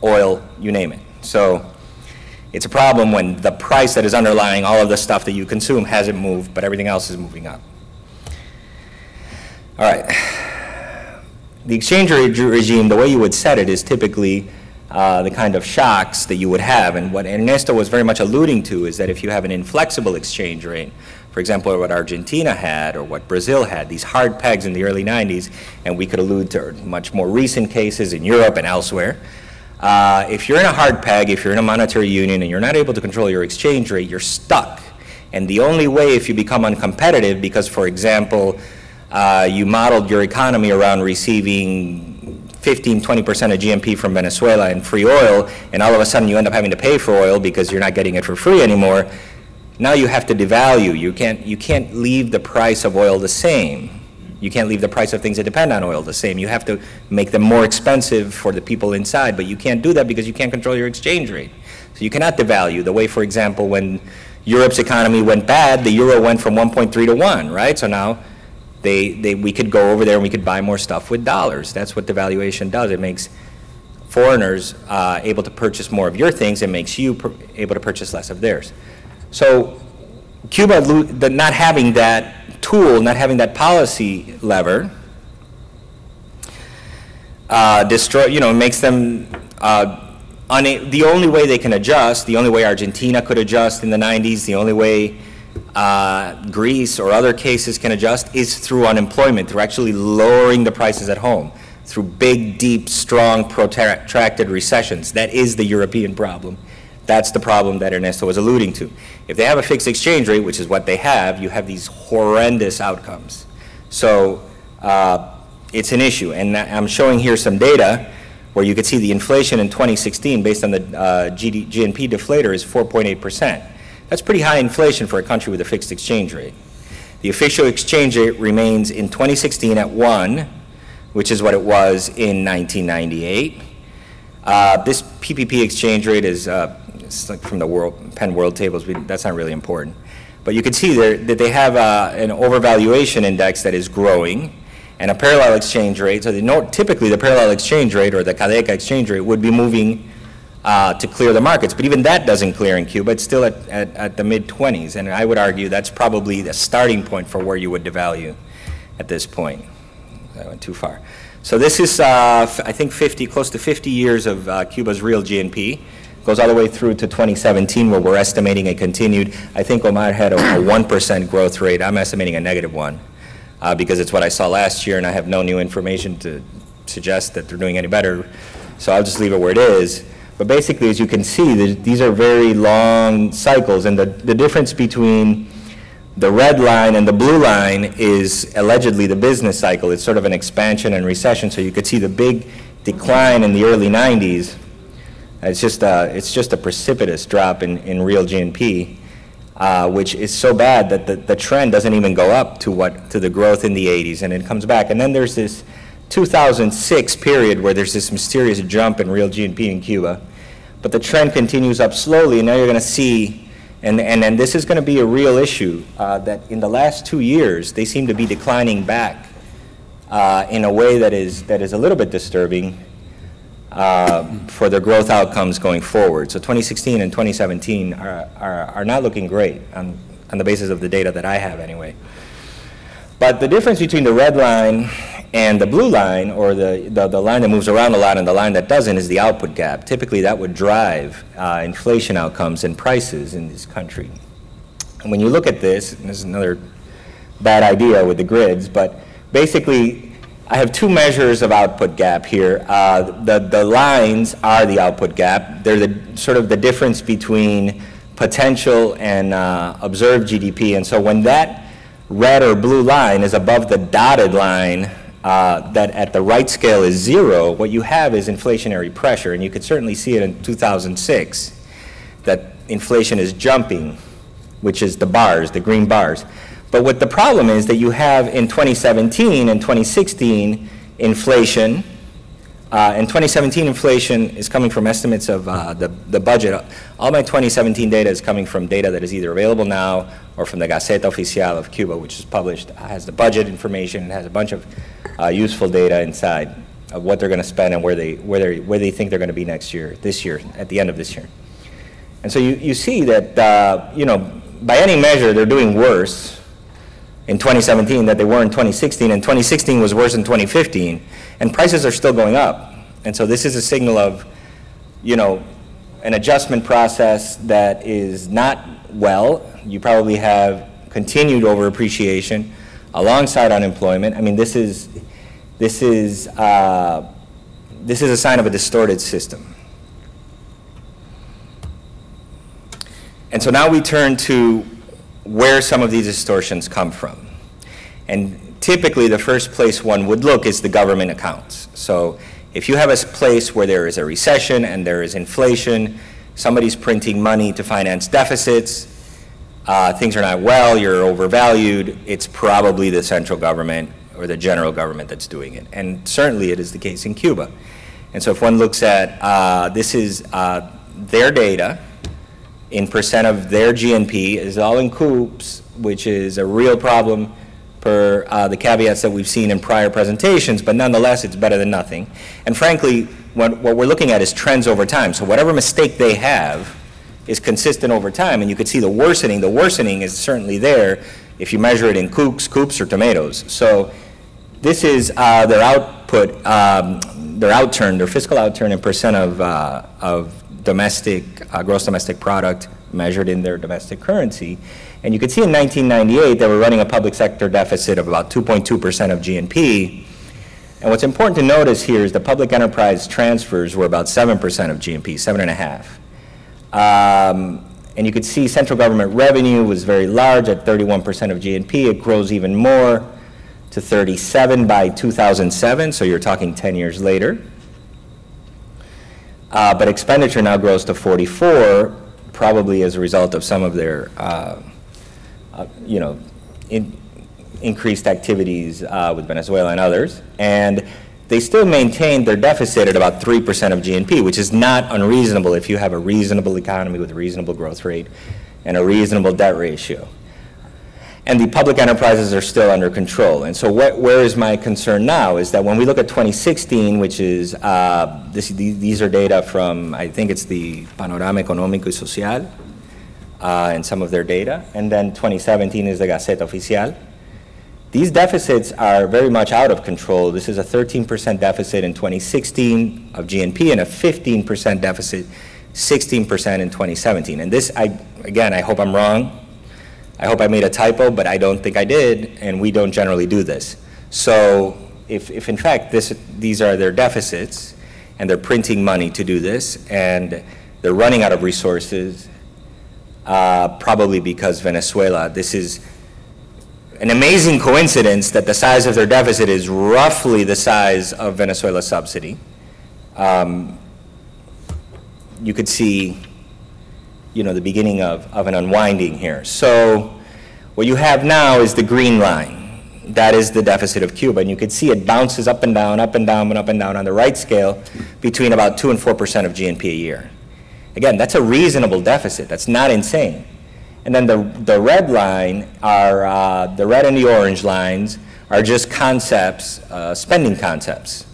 Speaker 5: oil, you name it. So it's a problem when the price that is underlying all of the stuff that you consume hasn't moved, but everything else is moving up. All right. The exchange rate regime, the way you would set it is typically the kind of shocks that you would have. And what Ernesto was very much alluding to is that if you have an inflexible exchange rate, for example, what Argentina had or what Brazil had, these hard pegs in the early 90s, and we could allude to much more recent cases in Europe and elsewhere. If you're in a hard peg, if you're in a monetary union and you're not able to control your exchange rate, you're stuck. And the only way if you become uncompetitive, because, for example, you modeled your economy around receiving 15, 20% of GNP from Venezuela and free oil, and all of a sudden you end up having to pay for oil because you're not getting it for free anymore. Now you have to devalue. You can't leave the price of oil the same. You can't leave the price of things that depend on oil the same. You have to make them more expensive for the people inside, but you can't do that because you can't control your exchange rate. So you cannot devalue. The way, for example, when Europe's economy went bad, the euro went from 1.3 to 1, right? So now we could go over there and we could buy more stuff with dollars. That's what devaluation does. It makes foreigners able to purchase more of your things. It makes you able to purchase less of theirs. So Cuba, not having that tool, not having that policy lever, makes them the only way they can adjust, the only way Argentina could adjust in the 90s, the only way Greece or other cases can adjust is through unemployment, through actually lowering the prices at home, through big, deep, strong, protracted recessions. That is the European problem. That's the problem that Ernesto was alluding to. If they have a fixed exchange rate, which is what they have, you have these horrendous outcomes. So it's an issue. And I'm showing here some data where you could see the inflation in 2016 based on the GNP deflator is 4.8%. That's pretty high inflation for a country with a fixed exchange rate. The official exchange rate remains in 2016 at 1, which is what it was in 1998. This PPP exchange rate is it's like from the Penn World Tables. That's not really important. But you can see there that they have an overvaluation index that is growing and a parallel exchange rate. So typically the parallel exchange rate or the Cadeca exchange rate would be moving to clear the markets. But even that doesn't clear in Cuba. It's still at the mid-20s. And I would argue that's probably the starting point for where you would devalue at this point. I went too far. So this is, I think, close to 50 years of Cuba's real GNP. Goes all the way through to 2017, where we're estimating a continued, I think Omar had a 1% growth rate. I'm estimating a -1 because it's what I saw last year, and I have no new information to suggest that they're doing any better. So I'll just leave it where it is. But basically, as you can see, these are very long cycles, and the difference between the red line and the blue line is allegedly the business cycle. It's sort of an expansion and recession, so you could see the big decline in the early 90s. It's just a precipitous drop in real GNP, which is so bad that the trend doesn't even go up to the growth in the 80s, and it comes back. And then there's this 2006 period where there's this mysterious jump in real GNP in Cuba, but the trend continues up slowly, and now you're going to see, and this is going to be a real issue, that in the last 2 years they seem to be declining back in a way that is a little bit disturbing. For their growth outcomes going forward. So 2016 and 2017 are not looking great on the basis of the data that I have anyway. But the difference between the red line and the blue line, or the line that moves around a lot and the line that doesn't, is the output gap. Typically that would drive inflation outcomes and prices in this country. And when you look at this, and this is another bad idea with the grids, but basically I have two measures of output gap here. The lines are the output gap. They're sort of the difference between potential and observed GDP. And so when that red or blue line is above the dotted line that at the right scale is 0, what you have is inflationary pressure. And you could certainly see it in 2006, that inflation is jumping, which is the bars, the green bars. But what the problem is that you have in 2017 and 2016 inflation. In 2017 inflation is coming from estimates of the budget. All my 2017 data is coming from data that is either available now or from the Gaceta Oficial of Cuba, which is published, has the budget information, and has a bunch of useful data inside of what they're going to spend and where they think they're going to be this year, at the end of this year. And so you see that, by any measure, they're doing worse in 2017 that they were in 2016, and 2016 was worse than 2015, and prices are still going up. And so this is a signal of, an adjustment process that is not well. You probably have continued overappreciation alongside unemployment. I mean, this is a sign of a distorted system. And so now we turn to where some of these distortions come from. And typically the first place one would look is the government accounts. So if you have a place where there is a recession and there is inflation, somebody's printing money to finance deficits, things are not well, you're overvalued, it's probably the central government or the general government that's doing it. And certainly it is the case in Cuba. And so if one looks at, this is their data in percent of their GNP, is all in coups, which is a real problem per the caveats that we've seen in prior presentations, but nonetheless it's better than nothing. And frankly, what we're looking at is trends over time. So whatever mistake they have is consistent over time, and you could see the worsening. The worsening is certainly there if you measure it in coups or tomatoes. So this is their output, their outturn, their fiscal outturn in percent of domestic, gross domestic product measured in their domestic currency. And you could see in 1998 they were running a public sector deficit of about 2.2% of GNP. And what's important to notice here is the public enterprise transfers were about 7% of GNP, 7.5. And you could see central government revenue was very large at 31% of GNP. It grows even more to 37 by 2007, so you're talking 10 years later. But expenditure now grows to 44, probably as a result of some of their, increased activities with Venezuela and others. And they still maintain their deficit at about 3% of GNP, which is not unreasonable if you have a reasonable economy with a reasonable growth rate and a reasonable debt ratio. And the public enterprises are still under control. And so where is my concern now is that when we look at 2016, which is, these are data from, I think it's the Panorama Económico y Social, and some of their data, and then 2017 is the Gaceta Oficial. These deficits are very much out of control. This is a 13% deficit in 2016 of GNP and a 15% deficit, 16% in 2017. And this, again, I hope I'm wrong. I hope I made a typo, but I don't think I did, and we don't generally do this. So if in fact these are their deficits, and they're printing money to do this, and they're running out of resources, probably because Venezuela, this is an amazing coincidence that the size of their deficit is roughly the size of Venezuela's subsidy. You could see the beginning of an unwinding here. So what you have now is the green line. That is the deficit of Cuba. And you can see it bounces up and down, up and down, and up and down on the right scale between about 2 and 4% of GNP a year. Again, that's a reasonable deficit. That's not insane. And then the red line are, the red and the orange lines are just concepts, spending concepts.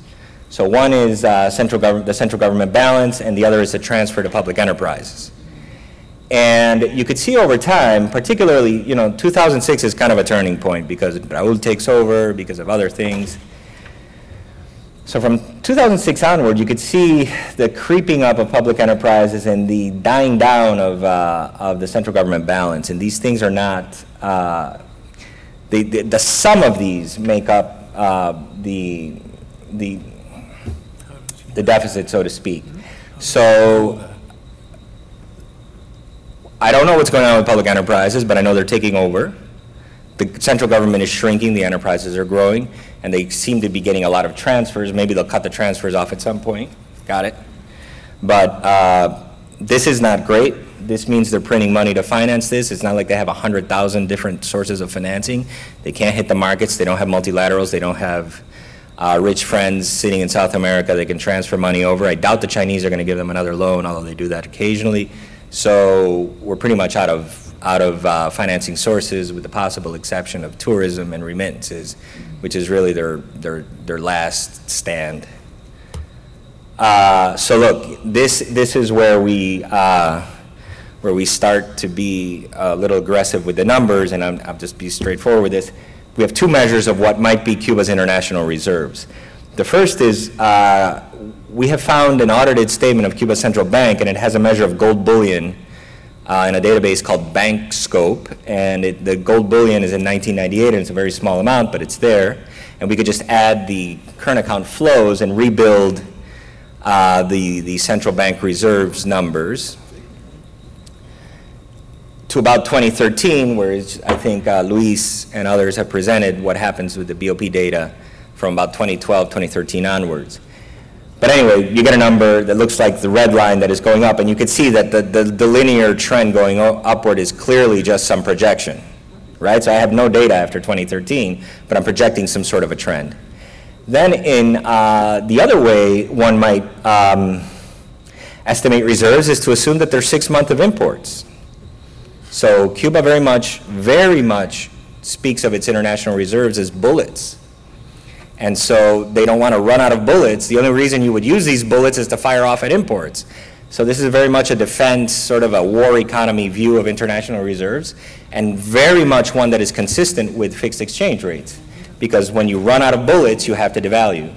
Speaker 5: So one is the central government balance, and the other is the transfer to public enterprises. And you could see over time, particularly, 2006 is kind of a turning point because Raúl takes over, because of other things. So from 2006 onward, you could see the creeping up of public enterprises and the dying down of the central government balance. And these things are not, the sum of these make up the deficit, so to speak. So I don't know what's going on with public enterprises, but I know they're taking over. The central government is shrinking, the enterprises are growing, and they seem to be getting a lot of transfers. Maybe they'll cut the transfers off at some point. Got it. But this is not great. This means they're printing money to finance this. It's not like they have 100,000 different sources of financing. They can't hit the markets. They don't have multilaterals. They don't have rich friends sitting in South America they can transfer money over. I doubt the Chinese are going to give them another loan, although they do that occasionally. So we're pretty much out of financing sources, with the possible exception of tourism and remittances, which is really their last stand. So look, this is where we where we start to be a little aggressive with the numbers, and I'll just be straightforward with this. We have two measures of what might be Cuba's international reserves. The first is we have found an audited statement of Cuba's central bank, and it has a measure of gold bullion in a database called Bank Scope, and the gold bullion is in 1998, and it's a very small amount, but it's there. And we could just add the current account flows and rebuild the central bank reserves numbers to about 2013, where I think Luis and others have presented what happens with the BOP data from about 2012, 2013 onwards. But anyway, you get a number that looks like the red line that is going up, and you can see that the linear trend going upward is clearly just some projection, right? So I have no data after 2013, but I'm projecting some sort of a trend. Then in the other way one might estimate reserves is to assume that there's 6 months of imports. So Cuba very much speaks of its international reserves as bullets. And so they don't want to run out of bullets. The only reason you would use these bullets is to fire off at imports. So this is very much a defense, sort of a war economy view of international reserves, and very much one that is consistent with fixed exchange rates. Because when you run out of bullets, you have to devalue.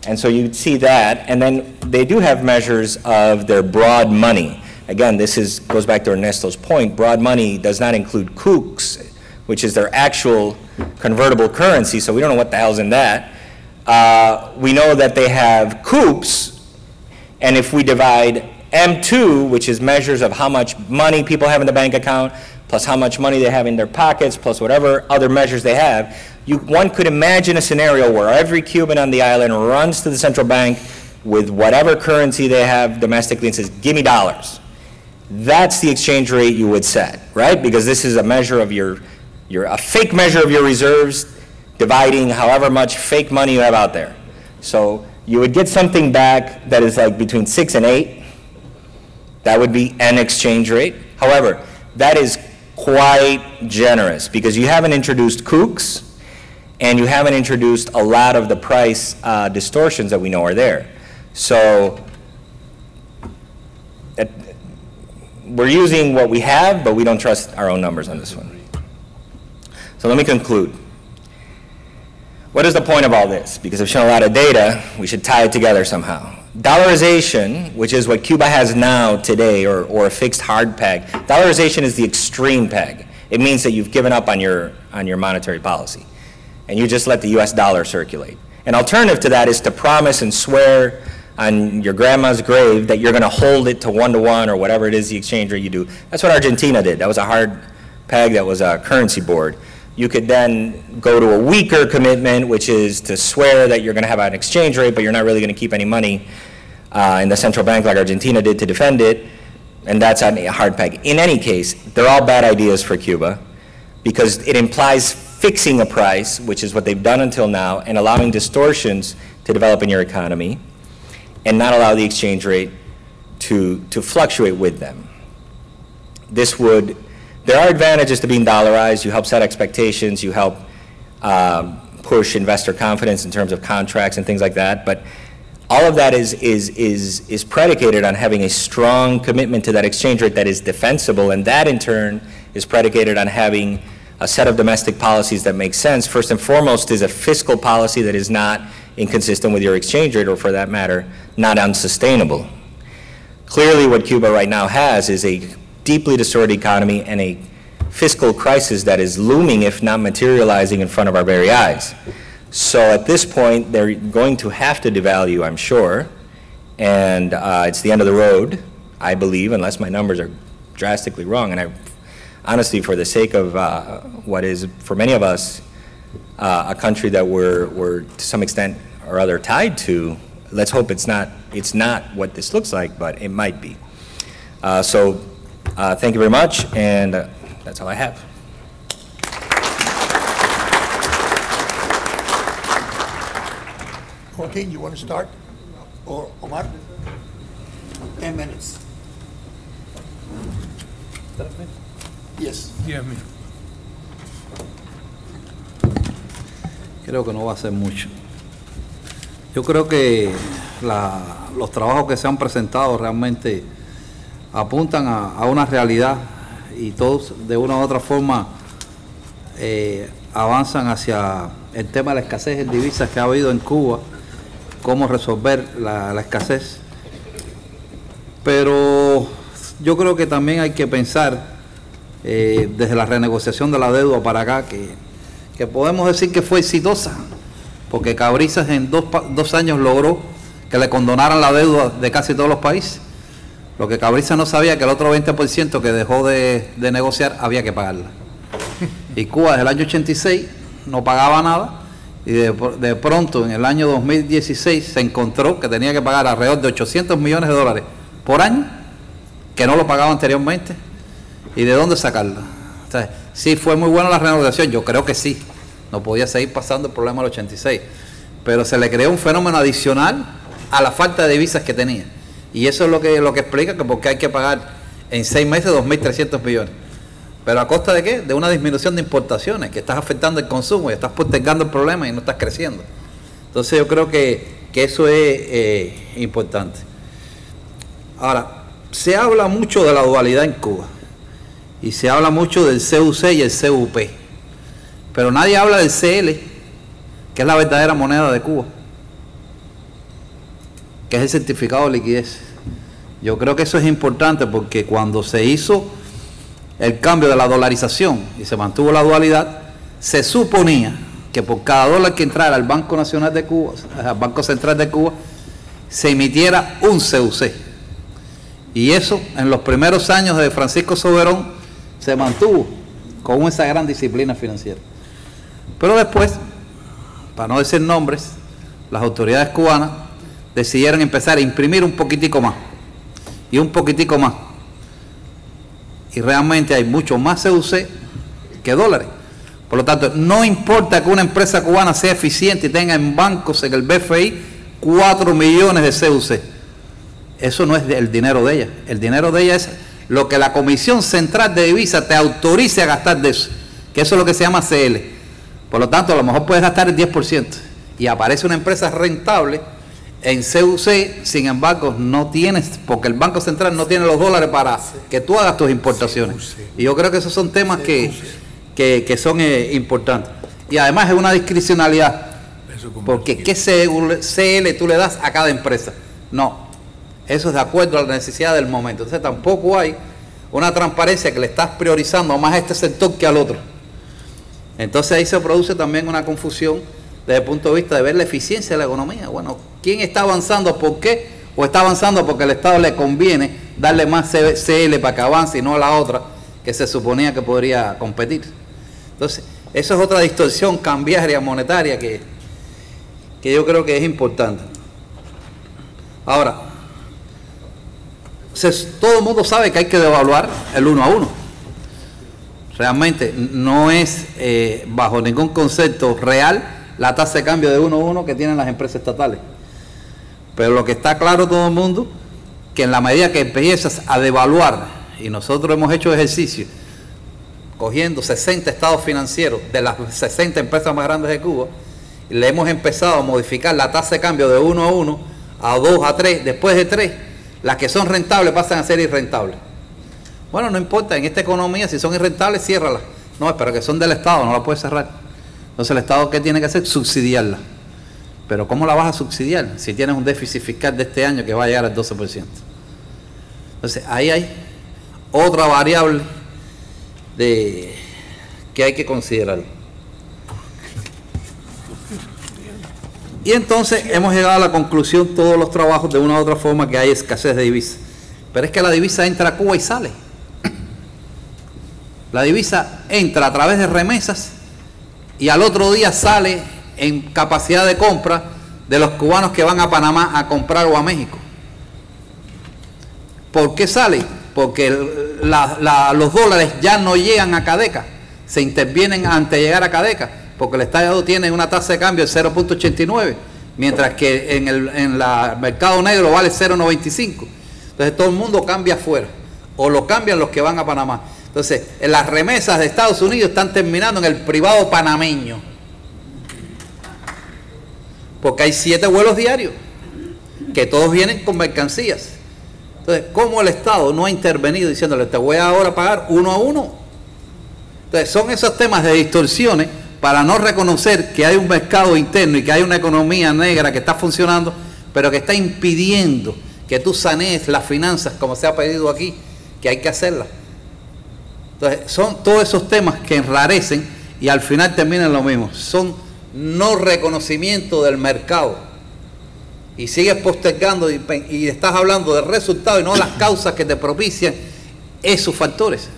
Speaker 5: And so you'd see that. And then they do have measures of their broad money. Again, this goes back to Ernesto's point. Broad money does not include kooks, which is their actual convertible currency, so we don't know what the hell's in that. We know that they have coups, and if we divide M2, which is measures of how much money people have in the bank account, plus how much money they have in their pockets, plus whatever other measures they have, one could imagine a scenario where every Cuban on the island runs to the central bank with whatever currency they have domestically and says, give me dollars. That's the exchange rate you would set, right? Because this is a measure of a fake measure of your reserves, dividing however much fake money you have out there. So you would get something back that is like between 6 and 8. That would be an exchange rate. However, that is quite generous because you haven't introduced kooks and you haven't introduced a lot of the price distortions that we know are there. So we're using what we have, but we don't trust our own numbers on this one. So let me conclude. What is the point of all this? Because I've shown a lot of data, we should tie it together somehow. Dollarization, which is what Cuba has now today, or a fixed hard peg. Dollarization is the extreme peg. It means that you've given up on your monetary policy, and you just let the US dollar circulate. An alternative to that is to promise and swear on your grandma's grave that you're going to hold it to 1-to-1 or whatever it is the exchange rate you do. That's what Argentina did. That was a hard peg, that was a currency board. You could then go to a weaker commitment, which is to swear that you're going to have an exchange rate, but you're not really going to keep any money in the central bank like Argentina did to defend it, and that's a hard peg. In any case, they're all bad ideas for Cuba because it implies fixing a price, which is what they've done until now, and allowing distortions to develop in your economy, and not allow the exchange rate to fluctuate with them. There are advantages to being dollarized. You help set expectations, you help push investor confidence in terms of contracts and things like that, but all of that is predicated on having a strong commitment to that exchange rate that is defensible, and that in turn is predicated on having a set of domestic policies that make sense. First and foremost is a fiscal policy that is not inconsistent with your exchange rate, or for that matter, not unsustainable. Clearly what Cuba right now has is a deeply distorted economy and a fiscal crisis that is looming, if not materializing, in front of our very eyes. So at this point, they're going to have to devalue, I'm sure, and it's the end of the road, I believe, unless my numbers are drastically wrong. And honestly, for the sake of what is, for many of us, a country that we're to some extent or other tied to, let's hope it's not what this looks like, but it might be. Thank you very much, and that's all I have.
Speaker 1: Joaquin, you want to start? Or Omar? 10 minutes. Yes.
Speaker 3: Yeah, me.
Speaker 6: Creo que no va a ser mucho. Yo creo que los trabajos que se han presentado realmente apuntan a una realidad y todos de una u otra forma avanzan hacia el tema de la escasez en divisas que ha habido en Cuba, cómo resolver la escasez. Pero yo creo que también hay que pensar desde la renegociación de la deuda para acá que podemos decir que fue exitosa, porque Cabrizas en dos años logró que le condonaran la deuda de casi todos los países. Lo que Cabrizas no sabía, que el otro 20% que dejó de negociar había que pagarla. Y Cuba desde el año 86 no pagaba nada, y de pronto en el año 2016 se encontró que tenía que pagar alrededor de 800 millones de dólares por año, que no lo pagaba anteriormente. ¿Y de dónde sacarla? O sea, sí fue muy buena la renegociación, yo creo que sí. No podía seguir pasando el problema del 86. Pero se le creó un fenómeno adicional a la falta de divisas que tenía. Y eso es lo que explica que porque hay que pagar en 6 meses 2.300 millones. ¿Pero a costa de qué? De una disminución de importaciones, que estás afectando el consumo y estás postergando el problema y no estás creciendo. Entonces yo creo que eso es importante. Ahora, se habla mucho de la dualidad en Cuba. Y se habla mucho del CUC y el CUP. Pero nadie habla del CL, que es la verdadera moneda de Cuba, que es el certificado de liquidez. Yo creo que eso es importante porque cuando se hizo el cambio de la dolarización y se mantuvo la dualidad, se suponía que por cada dólar que entrara al Banco Nacional de Cuba, al Banco Central de Cuba, se emitiera un CUC. Y eso en los primeros años de Francisco Soberón se mantuvo con esa gran disciplina financiera. Pero después, para no decir nombres, las autoridades cubanas decidieron empezar a imprimir un poquitico más y un poquitico más. Y realmente hay mucho más CUC que dólares. Por lo tanto, no importa que una empresa cubana sea eficiente y tenga en bancos, en el BFI, 4 millones de CUC. Eso no es el dinero de ella. El dinero de ella es lo que la Comisión Central de Divisas te autorice a gastar de eso, que eso es lo que se llama CL. Por lo tanto, a lo mejor puedes gastar el 10%. Y aparece una empresa rentable en CUC, sin embargo, no tienes, porque el Banco Central no tiene los dólares para que tú hagas tus importaciones. Y yo creo que esos son temas que son importantes. Y además es una discrecionalidad, porque ¿qué CL tú le das a cada empresa? No, eso es de acuerdo a la necesidad del momento. Entonces tampoco hay una transparencia que le estás priorizando más a este sector que al otro. Entonces ahí se produce también una confusión desde el punto de vista de ver la eficiencia de la economía. Bueno, ¿quién está avanzando? ¿Por qué? ¿O está avanzando porque al Estado le conviene darle más CL para que avance y no a la otra que se suponía que podría competir? Entonces, eso es otra distorsión cambiaria monetaria que yo creo que es importante. Ahora, todo el mundo sabe que hay que devaluar el 1 a 1. Realmente no es bajo ningún concepto real la tasa de cambio de 1 a 1 que tienen las empresas estatales. Pero lo que está claro todo el mundo, que en la medida que empiezas a devaluar, y nosotros hemos hecho ejercicio, cogiendo 60 estados financieros de las 60 empresas más grandes de Cuba, y le hemos empezado a modificar la tasa de cambio de 1 a 1, a 2, a 3, después de 3, las que son rentables pasan a ser irrentables. Bueno, no importa, en esta economía, si son irrentables, ciérralas. No, pero que son del Estado, no la puedes cerrar. Entonces el Estado, ¿qué tiene que hacer? Subsidiarla. Pero ¿cómo la vas a subsidiar si tienes un déficit fiscal de este año que va a llegar al 12%? Entonces ahí hay otra variable que hay que considerar. Y entonces hemos llegado a la conclusión, todos los trabajos, de una u otra forma, que hay escasez de divisas. Pero es que la divisa entra a Cuba y sale. La divisa entra a través de remesas y al otro día sale en capacidad de compra de los cubanos que van a Panamá a comprar o a México. ¿Por qué sale? Porque los dólares ya no llegan a Cadeca, se intervienen antes de llegar a Cadeca, porque el Estado tiene una tasa de cambio de 0.89, mientras que en el mercado negro vale 0.95. Entonces todo el mundo cambia afuera, o lo cambian los que van a Panamá. Entonces, las remesas de Estados Unidos están terminando en el privado panameño, porque hay 7 vuelos diarios, que todos vienen con mercancías. Entonces, ¿cómo el Estado no ha intervenido diciéndole, te voy ahora a pagar 1 a 1? Entonces, son esos temas de distorsiones para no reconocer que hay un mercado interno y que hay una economía negra que está funcionando, pero que está impidiendo que tú sanees las finanzas como se ha pedido aquí, que hay que hacerlas. Entonces, son todos esos temas que enrarecen y al final terminan lo mismo. Son no reconocimiento del mercado. Y sigues postergando y estás hablando del resultado y no las causas que te propician esos factores.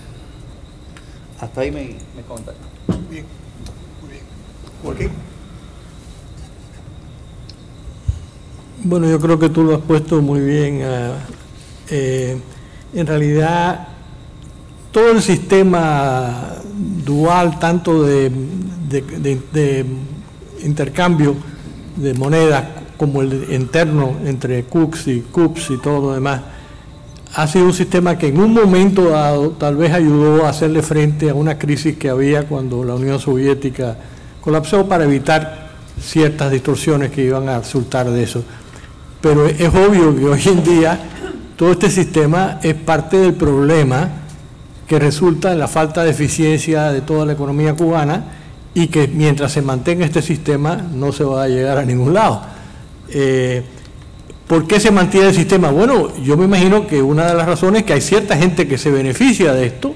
Speaker 6: Hasta ahí me comentaré.
Speaker 1: Bien, muy bien. Joaquín.
Speaker 7: Bueno, yo creo que tú lo has puesto muy bien. En realidad, todo el sistema dual, tanto de intercambio de monedas como el interno entre CUCs y CUPs y todo lo demás, ha sido un sistema que en un momento dado tal vez ayudó a hacerle frente a una crisis que había cuando la Unión Soviética colapsó, para evitar ciertas distorsiones que iban a resultar de eso. Pero es obvio que hoy en día todo este sistema es parte del problema que resulta en la falta de eficiencia de toda la economía cubana, y que mientras se mantenga este sistema no se va a llegar a ningún lado. ¿Por qué se mantiene el sistema? Bueno, yo me imagino que una de las razones es que hay cierta gente que se beneficia de esto,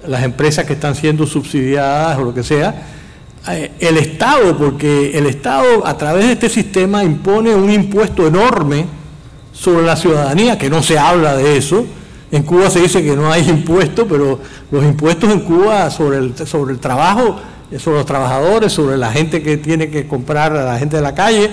Speaker 7: las empresas que están siendo subsidiadas o lo que sea, el Estado, porque el Estado a través de este sistema impone un impuesto enorme sobre la ciudadanía, que no se habla de eso. En Cuba se dice que no hay impuestos, pero los impuestos en Cuba sobre el trabajo, sobre los trabajadores, sobre la gente que tiene que comprar, a la gente de la calle,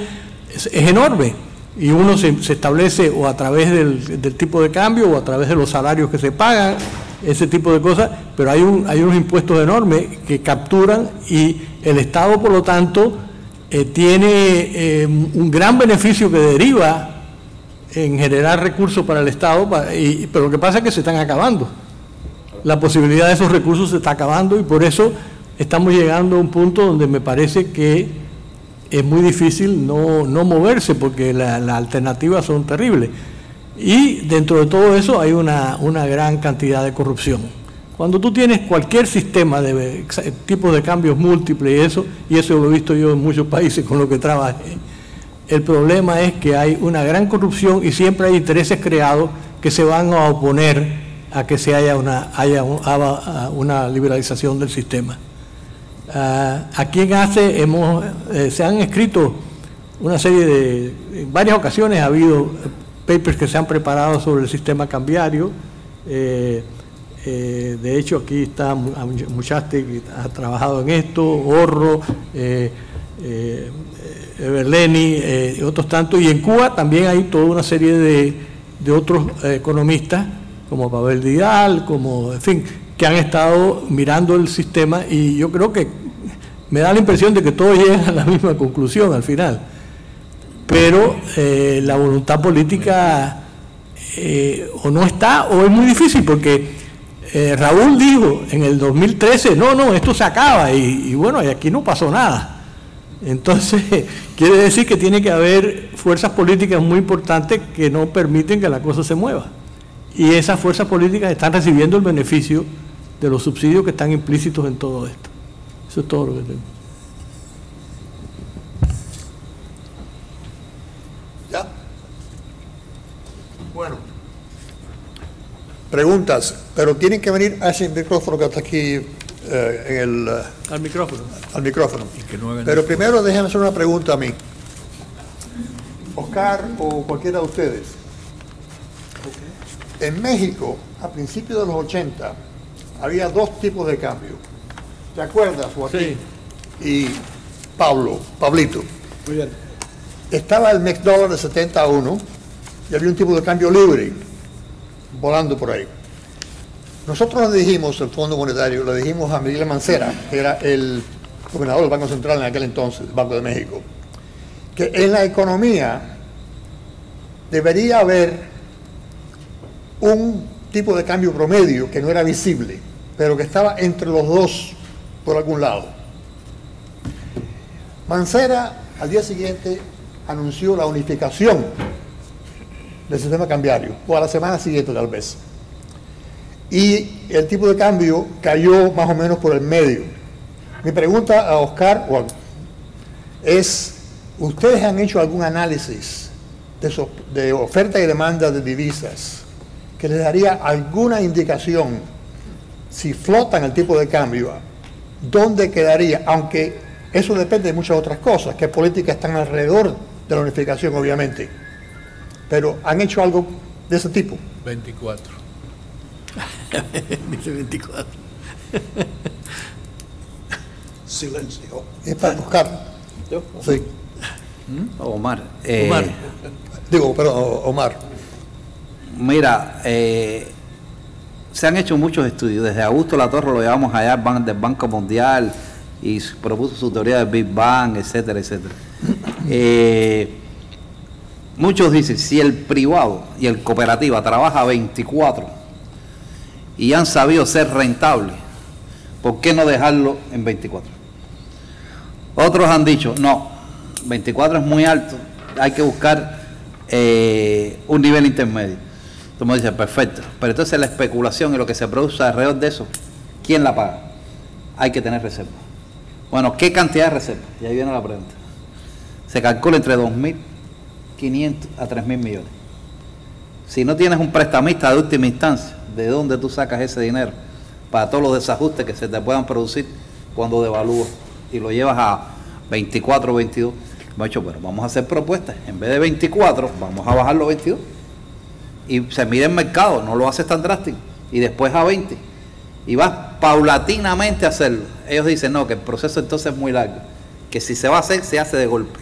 Speaker 7: es enorme. Y uno se establece o a través del tipo de cambio o a través de los salarios que se pagan, ese tipo de cosas, pero hay unos impuestos enormes que capturan, y el Estado, por lo tanto, tiene un gran beneficio que deriva en generar recursos para el Estado, pero lo que pasa es que se están acabando. La posibilidad de esos recursos se está acabando, y por eso estamos llegando a un punto donde me parece que es muy difícil no moverse, porque las alternativas son terribles. Y dentro de todo eso hay una gran cantidad de corrupción. Cuando tú tienes cualquier sistema de tipos de cambios múltiples y eso lo he visto yo en muchos países con los que trabajé, el problema es que hay una gran corrupción y siempre hay intereses creados que se van a oponer a que haya una liberalización del sistema. Aquí en ASCE se han escrito una serie en varias ocasiones ha habido papers que se han preparado sobre el sistema cambiario. De hecho, aquí está Muchaste, que ha trabajado en esto, Orro, Berleni y otros tantos. Y en Cuba también hay toda una serie de otros economistas, como Pavel Vidal, en fin, que han estado mirando el sistema, y yo creo que me da la impresión de que todos llegan a la misma conclusión al final. Pero la voluntad política o no está, o es muy difícil, porque Raúl dijo en el 2013, no, esto se acaba, y bueno, y aquí no pasó nada. Entonces, quiere decir que tiene que haber fuerzas políticas muy importantes que no permiten que la cosa se mueva. Y esas fuerzas políticas están recibiendo el beneficio de los subsidios que están implícitos en todo esto. Eso es todo lo que tengo.
Speaker 1: ¿Ya? Bueno. Preguntas, pero tienen que venir a ese micrófono que está aquí
Speaker 7: Al micrófono.
Speaker 1: Al micrófono. Pero primero déjenme hacer una pregunta a mí. Oscar o cualquiera de ustedes. En México, a principios de los 80, había dos tipos de cambio. ¿Te acuerdas, Joaquín? Sí. Y Pablito.
Speaker 7: Muy bien.
Speaker 1: Estaba el MEX dólar de 70 a 1 y había un tipo de cambio libre volando por ahí. Nosotros le dijimos, el Fondo Monetario, le dijimos a Miguel Mancera, que era el gobernador del Banco Central en aquel entonces, el Banco de México, que en la economía debería haber un tipo de cambio promedio que no era visible, pero que estaba entre los dos por algún lado. Mancera al día siguiente anunció la unificación del sistema cambiario, o a la semana siguiente tal vez. Y el tipo de cambio cayó más o menos por el medio. Mi pregunta a Oscar es, ¿ustedes han hecho algún análisis de oferta y demanda de divisas que les daría alguna indicación, si flotan el tipo de cambio, dónde quedaría? Aunque eso depende de muchas otras cosas, qué políticas están alrededor de la unificación, obviamente. Pero ¿han hecho algo de ese tipo?
Speaker 3: 24.
Speaker 7: Dice 24.
Speaker 1: Silencio. Es para buscar.
Speaker 6: ¿Yo?
Speaker 1: Sí.
Speaker 6: Omar.
Speaker 7: Omar.
Speaker 1: Digo, perdón, Omar.
Speaker 6: Mira, se han hecho muchos estudios. Desde Augusto Latorre lo llevamos allá del Banco Mundial y propuso su teoría del Big Bang, etcétera, etcétera. Muchos dicen, si el privado y el cooperativa trabaja 24 y han sabido ser rentables, ¿por qué no dejarlo en 24? Otros han dicho, no, 24 es muy alto, hay que buscar un nivel intermedio. Entonces dice, perfecto, pero entonces la especulación y lo que se produce alrededor de eso, ¿quién la paga? Hay que tener reserva. Bueno, ¿qué cantidad de reserva? Y ahí viene la pregunta. Se calcula entre 2.500 a 3.000 millones. Si no tienes un prestamista de última instancia, ¿de dónde tú sacas ese dinero para todos los desajustes que se te puedan producir cuando devalúas y lo llevas a 24 o 22? Macho, pero vamos a hacer propuestas. En vez de 24, vamos a bajarlo a 22. Y se mide el mercado, no lo haces tan drástico. Y después a 20. Y vas paulatinamente a hacerlo. Ellos dicen, no, que el proceso entonces es muy largo. Que si se va a hacer, se hace de golpe.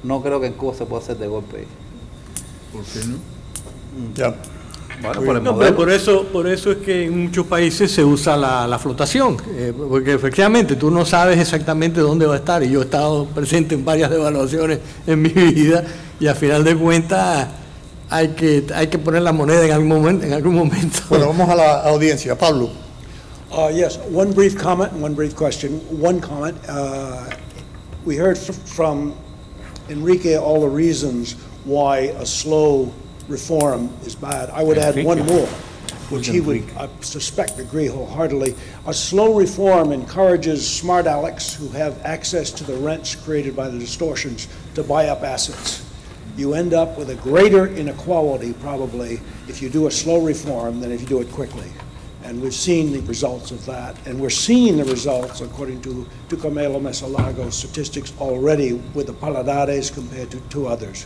Speaker 6: No creo que en Cuba se pueda hacer de golpe.
Speaker 3: ¿Por qué no?
Speaker 1: Ya.
Speaker 6: Bueno, por el
Speaker 7: No,
Speaker 6: modelo.
Speaker 7: pero por eso es que en muchos países se usa la flotación, porque efectivamente tú no sabes exactamente dónde va a estar, y yo he estado presente en varias devaluaciones en mi vida, y al final de cuentas hay que poner la moneda en algún momento.
Speaker 1: Bueno, vamos a la audiencia. Pablo.
Speaker 8: Yes, one brief comment and one brief question. One comment, we heard from Enrique all the reasons why a slow reform is bad. I would add one more, which he would, I suspect, agree wholeheartedly. A slow reform encourages smart Alecs who have access to the rents created by the distortions to buy up assets. You end up with a greater inequality, probably, if you do a slow reform than if you do it quickly. And we've seen the results of that. And we're seeing the results, according to Tucumelo Mesalago's statistics, already with the Paladares compared to others.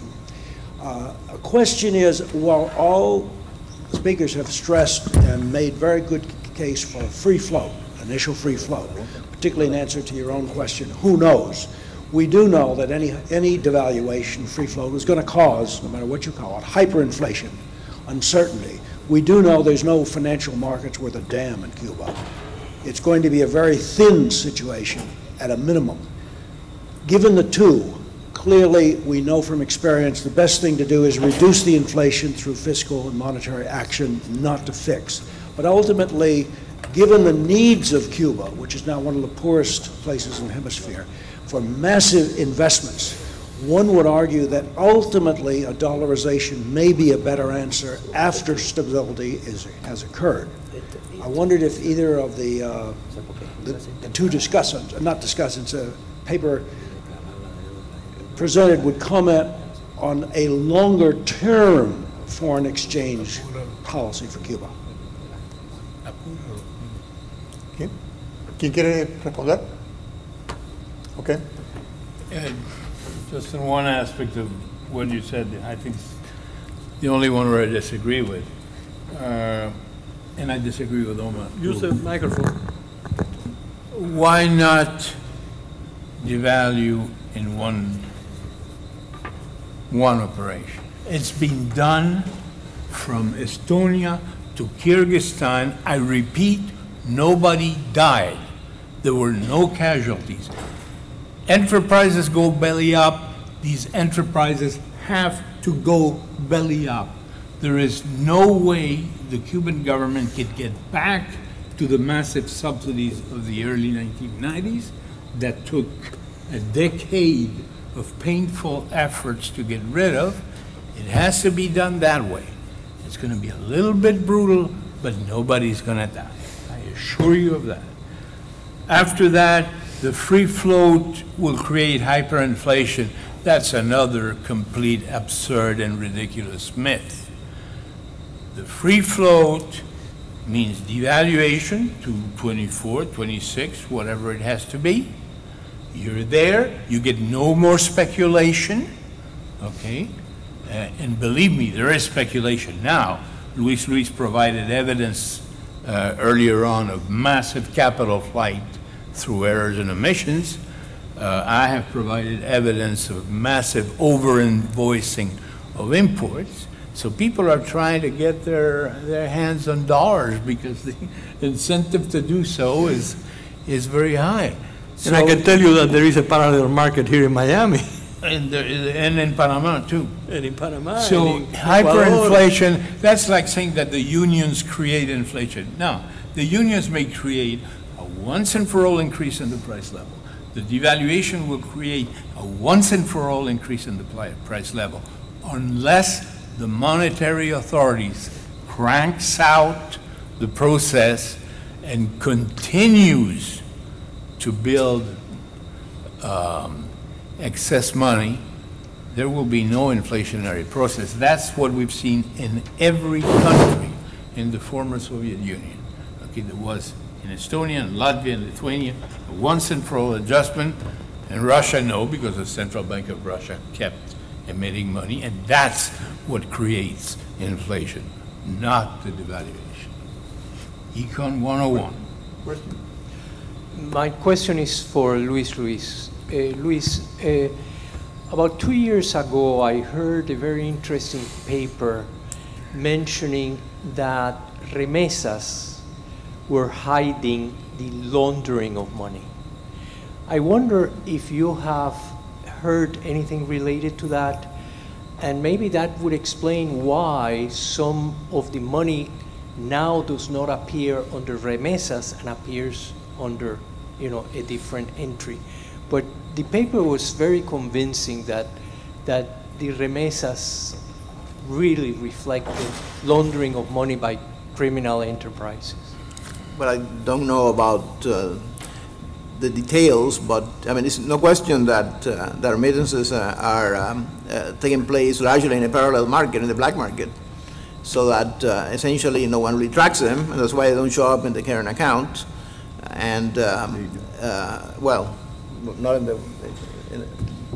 Speaker 8: A question is, while all speakers have stressed and made very good case for free float, initial free float, particularly in answer to your own question, who knows? We do know that any devaluation, free float, is going to cause, no matter what you call it, hyperinflation, uncertainty. We do know there's no financial markets worth a damn in Cuba. It's going to be a very thin situation at a minimum. Given the two, clearly we know from experience the best thing to do is reduce the inflation through fiscal and monetary action, not to fix. But ultimately, given the needs of Cuba, which is now one of the poorest places in the hemisphere, for massive investments, one would argue that ultimately a dollarization may be a better answer after stability has occurred. I wondered if either of the two discussants, not discussants, a paper presented would comment on a longer term foreign exchange policy for Cuba.
Speaker 1: ¿Quién quiere responder? Okay.
Speaker 3: Just in one aspect of what you said, I think the only one where I disagree with, and I disagree with Omar.
Speaker 7: Use the microphone.
Speaker 3: Why not devalue in one operation? It's been done from Estonia to Kyrgyzstan. I repeat, nobody died. There were no casualties. Enterprises go belly up. These enterprises have to go belly up. There is no way the Cuban government could get back to the massive subsidies of the early 1990s that took a decade of painful efforts to get rid of, It has to be done that way. It's going to be a little bit brutal, but nobody's going to die. I assure you of that. After that, the free float will create hyperinflation. That's another complete absurd and ridiculous myth. The free float means devaluation to 24, 26, whatever it has to be. You're there, you get no more speculation, okay? And believe me, there is speculation now. Luis provided evidence earlier on of massive capital flight through errors and omissions. I have provided evidence of massive over-invoicing of imports. So people are trying to get their hands on dollars because the incentive to do so is very high. So,
Speaker 7: and I can tell you that there is a parallel market here in Miami.
Speaker 3: And in Panama too.
Speaker 7: And in Panama.
Speaker 3: So hyperinflation, that's like saying that the unions create inflation. No, the unions may create a once and for all increase in the price level. The devaluation will create a once and for all increase in the price level unless the monetary authorities cranks out the process and continues to build excess money. There will be no inflationary process. That's what we've seen in every country in the former Soviet Union. Okay, there was in Estonia and Latvia and Lithuania a once and for all adjustment, and Russia no, because the Central Bank of Russia kept emitting money, and that's what creates inflation, not the devaluation. Econ 101.
Speaker 9: My question is for Luis. Luis, about 2 years ago, I heard a very interesting paper mentioning that remesas were hiding the laundering of money. I wonder if you have heard anything related to that, and maybe that would explain why some of the money now does not appear under remesas and appears under, a different entry. But the paper was very convincing that the remesas really reflect the laundering of money by criminal enterprises.
Speaker 2: Well, I don't know about the details, but I mean, it's no question that the remittances are taking place largely in a parallel market, in the black market, so that essentially no one really tracks them, and that's why they don't show up in the current account. And well, not in the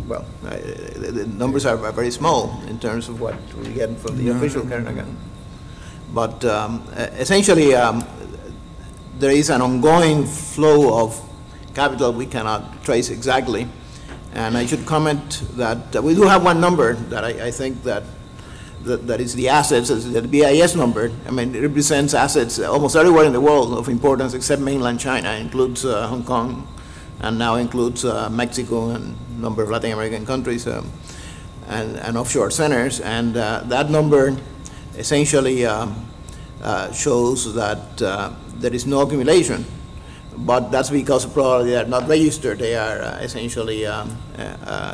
Speaker 2: the numbers are very small in terms of what we get from the official current account. But essentially, there is an ongoing flow of capital we cannot trace exactly. And I should comment that we do have one number that I think that is the assets, the BIS number. I mean, it represents assets almost everywhere in the world of importance except mainland China. It includes Hong Kong, and now includes Mexico and a number of Latin American countries and offshore centers. And that number essentially shows that there is no accumulation. But that's because probably they are not registered. They are essentially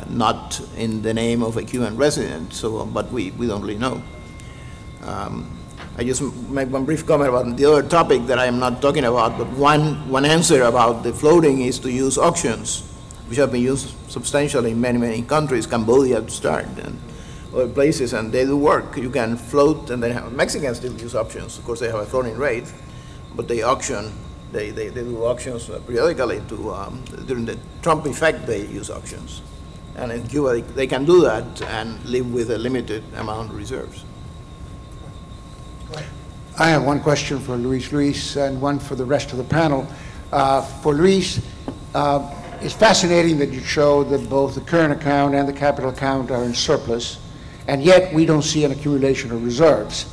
Speaker 2: not in the name of a Cuban resident. So, but we don't really know. I just make one brief comment about the other topic that I am not talking about. But one answer about the floating is to use auctions, which have been used substantially in many countries. Cambodia to start, and other places, and they do work. You can float, and then Mexicans still use auctions. Of course, they have a floating rate, but they auction. They do auctions periodically during the Trump effect, they use auctions. And in Cuba, they can do that and live with a limited amount of reserves.
Speaker 10: I have one question for Luis, and one for the rest of the panel. For Luis, it's fascinating that you show that both the current account and the capital account are in surplus, and yet we don't see an accumulation of reserves.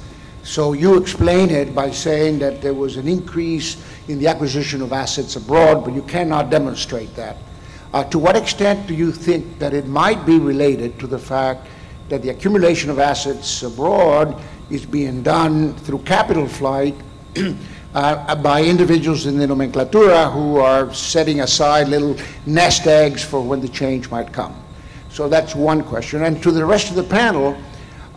Speaker 10: So you explain it by saying that there was an increase in the acquisition of assets abroad, but you cannot demonstrate that. To what extent do you think that it might be related to the fact that the accumulation of assets abroad is being done through capital flight by individuals in the nomenclatura who are setting aside little nest eggs for when the change might come? So that's one question. And to the rest of the panel,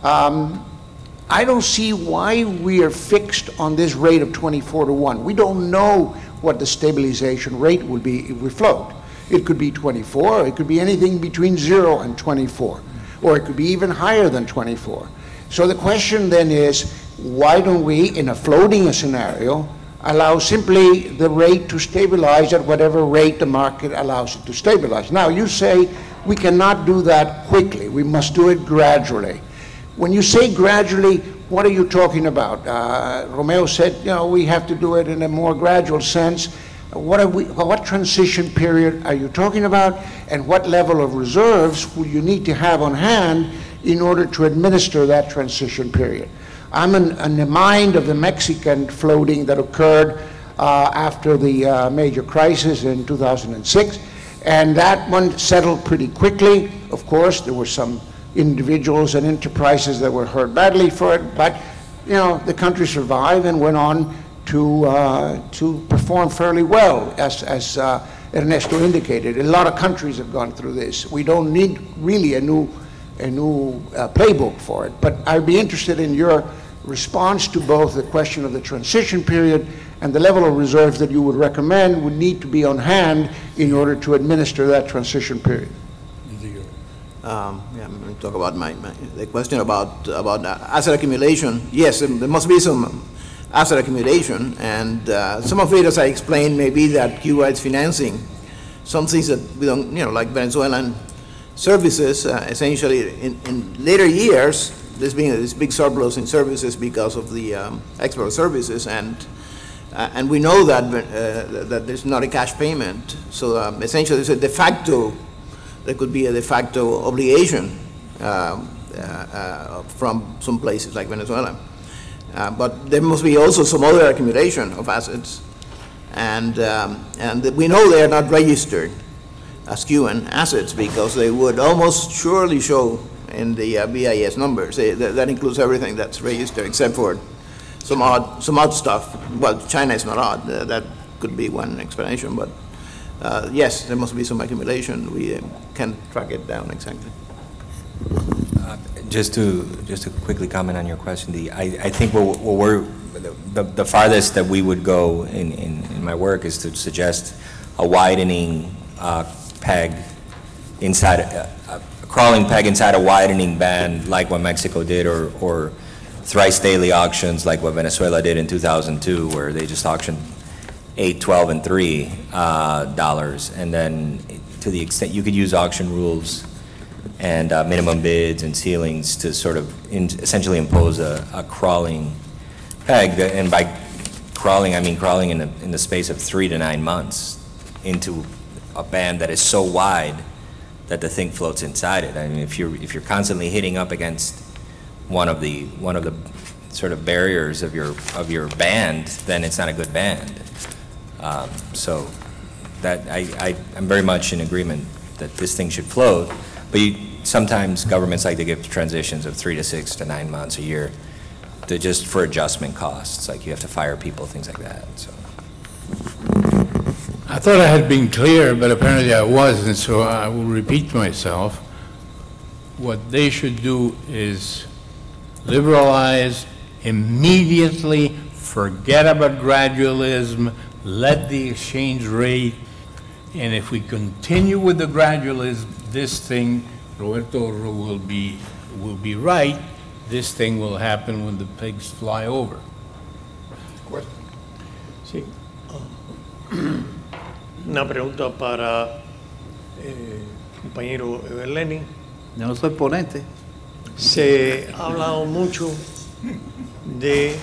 Speaker 10: I don't see why we are fixed on this rate of 24-to-1. We don't know what the stabilization rate will be if we float. It could be 24, it could be anything between 0 and 24, or it could be even higher than 24. So the question then is, why don't we, in a floating scenario, allow simply the rate to stabilize at whatever rate the market allows it to stabilize? Now, you say we cannot do that quickly. We must do it gradually. When you say gradually, what are you talking about? Romeo said, you know, we have to do it in a more gradual sense. What transition period are you talking about? And what level of reserves will you need to have on hand in order to administer that transition period? I'm in the mind of the Mexican floating that occurred after the major crisis in 2006. And that one settled pretty quickly. Of course, there were some individuals and enterprises that were hurt badly for it, but you know, the country survived and went on to perform fairly well, as Ernesto indicated. A lot of countries have gone through this. We don't need really a new playbook for it, but I'd be interested in your response to both the question of the transition period and the level of reserves that you would recommend would need to be on hand in order to administer that transition period.
Speaker 2: Yeah, I'm going to talk about the question about asset accumulation. Yes, there must be some asset accumulation, and some of it, as I explained, may be that Cuba is financing some things that we don't, you know, like Venezuelan services. Essentially, in later years, there's been this big surplus in services because of the export services, and we know that that there's not a cash payment. So essentially, there's a de facto. There could be a de facto obligation from some places like Venezuela. But there must be also some other accumulation of assets. And we know they are not registered as Cuban assets because they would almost surely show in the BIS numbers. That includes everything that's registered except for some odd stuff. Well, China is not odd. That could be one explanation, but yes, there must be some accumulation. We can track it down exactly.
Speaker 5: Just to quickly comment on your question, I think the farthest that we would go in my work is to suggest a widening peg inside a crawling peg inside a widening band like what Mexico did, or thrice daily auctions like what Venezuela did in 2002, where they just auctioned $8, $12, and $3, and then to the extent you could use auction rules and minimum bids and ceilings to sort of essentially impose a crawling peg, and by crawling I mean crawling in the space of 3 to 9 months into a band that is so wide that the thing floats inside it. I mean, if you're constantly hitting up against one of the sort of barriers of your band, then it's not a good band. So that I'm very much in agreement that this thing should float, but sometimes governments like to give transitions of 3 to 6 to 9 months, a year, just for adjustment costs, like you have to fire people, things like that. So
Speaker 3: I thought I had been clear, but apparently I wasn't, so I will repeat myself. What they should do is liberalize immediately, forget about gradualism, let the exchange rate, and if we continue with the gradualism, this thing, Roberto will be right, this thing will happen when the pigs fly over.
Speaker 1: Sí. Una pregunta para compañero Everleni.
Speaker 6: Yo no soy ponente.
Speaker 1: Se ha hablado mucho de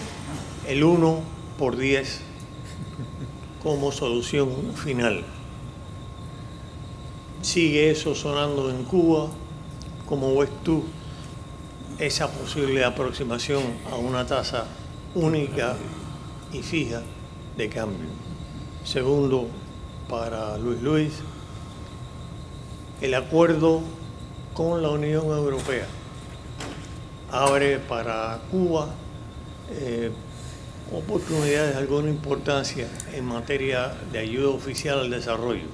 Speaker 1: el 1 por 10 como solución final. ¿Sigue eso sonando en Cuba? ¿Cómo ves tú esa posible aproximación a una tasa única y fija de cambio? Segundo, para Luis, el acuerdo con la Unión Europea abre para Cuba oportunidades de alguna importancia en materia de ayuda oficial al desarrollo.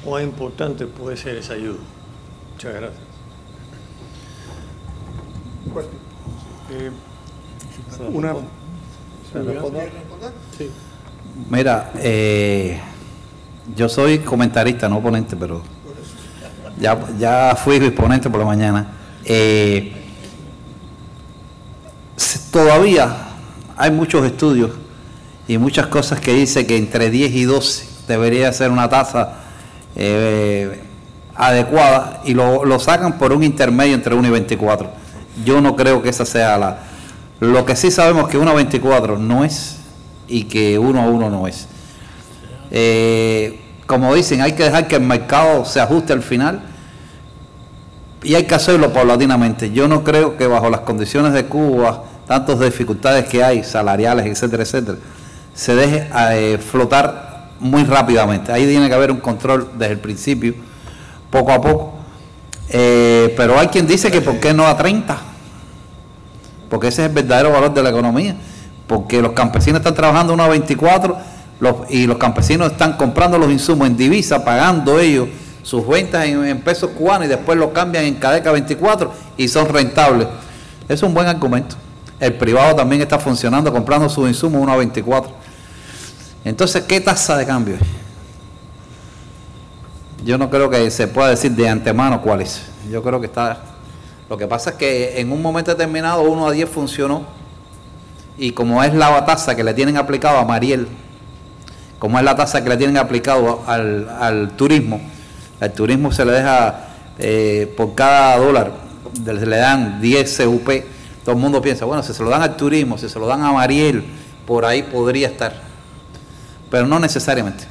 Speaker 1: ¿Cuán importante puede ser esa ayuda? Muchas gracias.
Speaker 6: Mira, yo soy comentarista, no ponente, pero ya fui ponente por la mañana. Todavía hay muchos estudios y muchas cosas que dicen que entre 10 y 12 debería ser una tasa adecuada, y lo sacan por un intermedio entre 1 y 24. Yo no creo que esa sea la... Lo que sí sabemos que 1 a 24 no es, y que 1 a 1 no es. Como dicen, hay que dejar que el mercado se ajuste al final, y hay que hacerlo paulatinamente. Yo no creo que bajo las condiciones de Cuba, tantas dificultades que hay, salariales, etcétera, etcétera, se deje flotar muy rápidamente. Ahí tiene que haber un control desde el principio, poco a poco. Pero hay quien dice que ¿por qué no a 30? Porque ese es el verdadero valor de la economía. Porque los campesinos están trabajando 1 a 24 y los campesinos están comprando los insumos en divisa, pagando ellos sus ventas en pesos cubanos, y después los cambian en cadeca 24 y son rentables. Es un buen argumento. El privado también está funcionando, comprando sus insumos 1 a 24. Entonces, ¿qué tasa de cambio es? Yo no creo que se pueda decir de antemano cuál es. Yo creo que está... Lo que pasa es que en un momento determinado 1 a 10 funcionó, y como es la tasa que le tienen aplicado a Mariel, como es la tasa que le tienen aplicado al turismo, al turismo se le deja por cada dólar, le dan 10 CUP. Todo el mundo piensa, bueno, si se lo dan al turismo, si se lo dan a Mariel, por ahí podría estar, pero no necesariamente.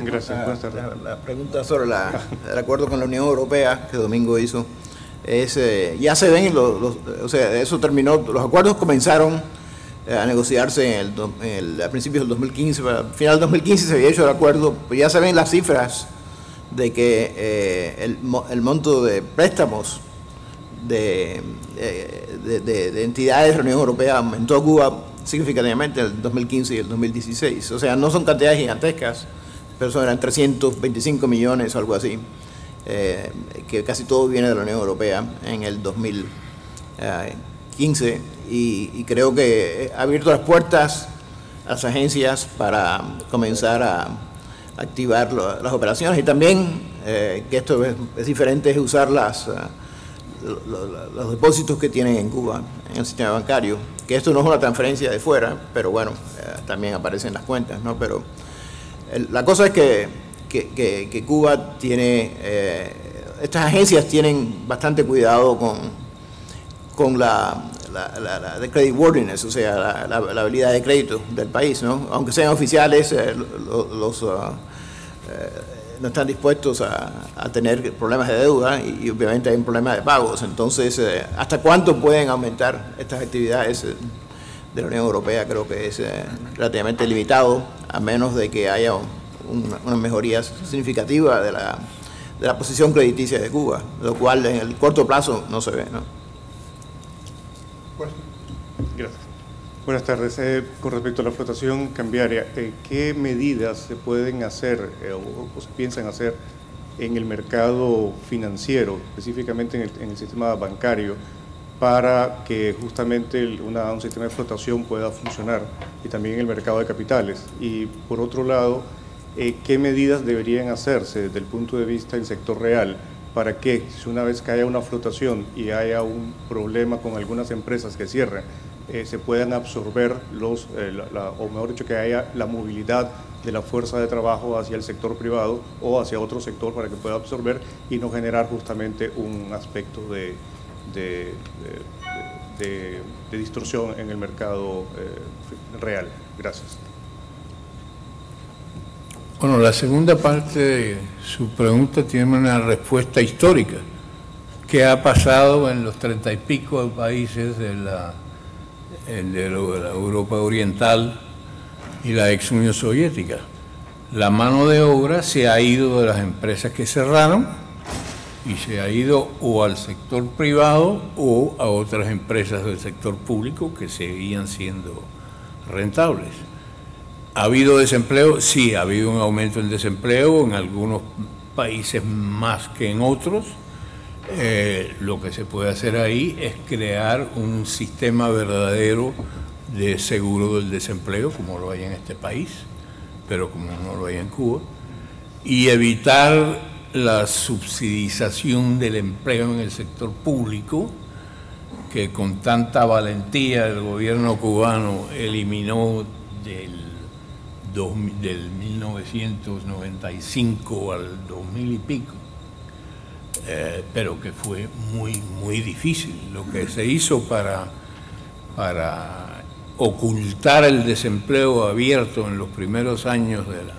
Speaker 11: Gracias. Buenas tardes.
Speaker 2: La pregunta sobre el acuerdo con la Unión Europea que Domingo hizo es, ya se ven, o sea, eso terminó, los acuerdos comenzaron a negociarse a principios del 2015, al final del 2015 se había hecho el acuerdo, pues ya se ven las cifras de que el monto de préstamos de entidades de la Unión Europea aumentó a Cuba significativamente en el 2015 y el 2016. O sea, no son cantidades gigantescas, pero son eran 325 millones o algo así, que casi todo viene de la Unión Europea en el 2015, y creo que ha abierto las puertas a las agencias para comenzar a activar las operaciones, y también que esto es diferente, es usar los depósitos que tienen en Cuba, en el sistema bancario, que esto no es una transferencia de fuera, pero bueno, también aparece en las cuentas, ¿no? Pero la cosa es que Cuba tiene, estas agencias tienen bastante cuidado con la creditworthiness, o sea, la habilidad de crédito del país, ¿no? Aunque sean oficiales, no están dispuestos a tener problemas de deuda, y obviamente hay un problema de pagos. Entonces, ¿hasta cuánto pueden aumentar estas actividades de la Unión Europea? Creo que es relativamente limitado, a menos de que haya una mejoría significativa de la posición crediticia de Cuba, lo cual en el corto plazo no se ve, ¿no?
Speaker 11: Gracias. Buenas tardes. Con respecto a la flotación cambiaria, ¿qué medidas se pueden hacer o se piensan hacer en el mercado financiero, específicamente en el sistema bancario, para que justamente un sistema de flotación pueda funcionar, y también en el mercado de capitales? Y por otro lado, ¿qué medidas deberían hacerse desde el punto de vista del sector real para que, si una vez que haya una flotación y haya un problema con algunas empresas que cierren, se puedan absorber o mejor dicho, que haya la movilidad de la fuerza de trabajo hacia el sector privado o hacia otro sector para que pueda absorber y no generar justamente un aspecto de distorsión en el mercado real? Gracias.
Speaker 3: Bueno, la segunda parte de su pregunta tiene una respuesta histórica. ¿Qué ha pasado en los 30 y pico de países de la Europa Oriental y la ex Unión Soviética? La mano de obra se ha ido de las empresas que cerraron y se ha ido o al sector privado o a otras empresas del sector público que seguían siendo rentables. ¿Ha habido desempleo? Sí, ha habido un aumento en desempleo en algunos países más que en otros, Lo que se puede hacer ahí es crear un sistema verdadero de seguro del desempleo, como lo hay en este país, pero como no lo hay en Cuba, y evitar la subsidización del empleo en el sector público, que con tanta valentía el gobierno cubano eliminó del 1995 al 2000 y pico, pero que fue muy difícil. Lo que se hizo para ocultar el desempleo abierto en los primeros años de la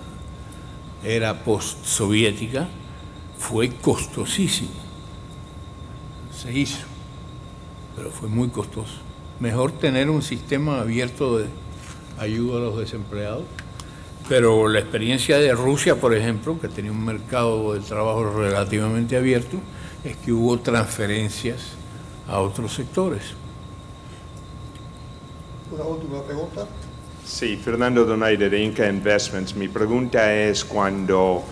Speaker 3: era postsoviética fue costosísimo. Se hizo, pero fue muy costoso. Mejor tener un sistema abierto de ayuda a los desempleados. Pero la experiencia de Rusia, por ejemplo, que tenía un mercado de trabajo relativamente abierto, es que hubo transferencias a otros sectores.
Speaker 1: Una última pregunta.
Speaker 12: Sí, Fernando Donaire de Inca Investments. Mi pregunta es, cuando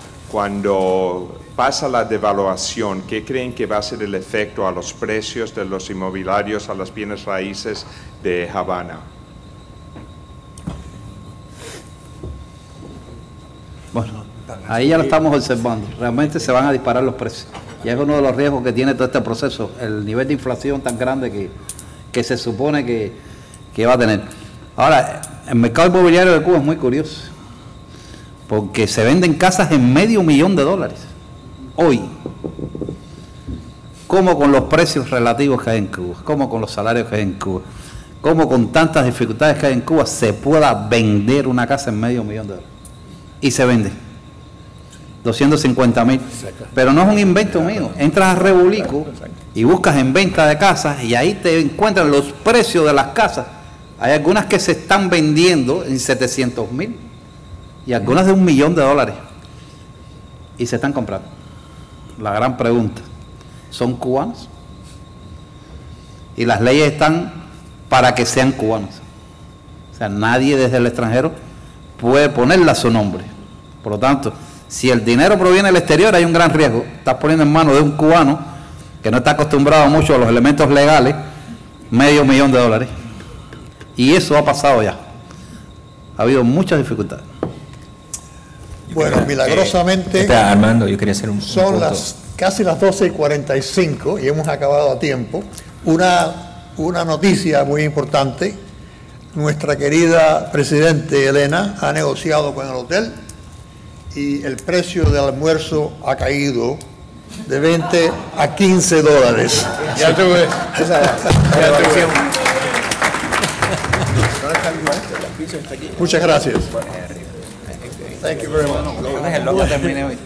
Speaker 12: pasa la devaluación, ¿qué creen que va a ser el efecto a los precios de los inmobiliarios, a las bienes raíces de Habana?
Speaker 6: Bueno, ahí ya lo estamos observando. Realmente se van a disparar los precios. Y es uno de los riesgos que tiene todo este proceso, el nivel de inflación tan grande que se supone que va a tener. Ahora, el mercado inmobiliario de Cuba es muy curioso, porque se venden casas en $500,000 hoy. Como con los precios relativos que hay en Cuba, como con los salarios que hay en Cuba, como con tantas dificultades que hay en Cuba, se pueda vender una casa en $500,000. Y se vende 250,000, pero no es un invento mío. Entras a Rebulico y buscas en venta de casas y ahí te encuentran los precios de las casas. Hay algunas que se están vendiendo en 700,000 y algunas de $1,000,000 y se están comprando. La gran pregunta, ¿son cubanos? Y las leyes están para que sean cubanos. O sea, nadie desde el extranjero puede ponerla a su nombre. Por lo tanto, si el dinero proviene del exterior, hay un gran riesgo. Estás poniendo en manos de un cubano que no está acostumbrado mucho a los elementos legales, $500,000. Y eso ha pasado ya. Ha habido muchas dificultades.
Speaker 1: Bueno, milagrosamente
Speaker 5: Armando, yo quería hacer un
Speaker 1: son
Speaker 5: punto.
Speaker 1: casi las 12:45 y hemos acabado a tiempo. Una noticia muy importante. Nuestra querida Presidente Elena ha negociado con el hotel y el precio del almuerzo ha caído de $20 a $15.
Speaker 3: Ya tuve.
Speaker 1: Muchas gracias. Thank you very much.
Speaker 6: No terminé hoy.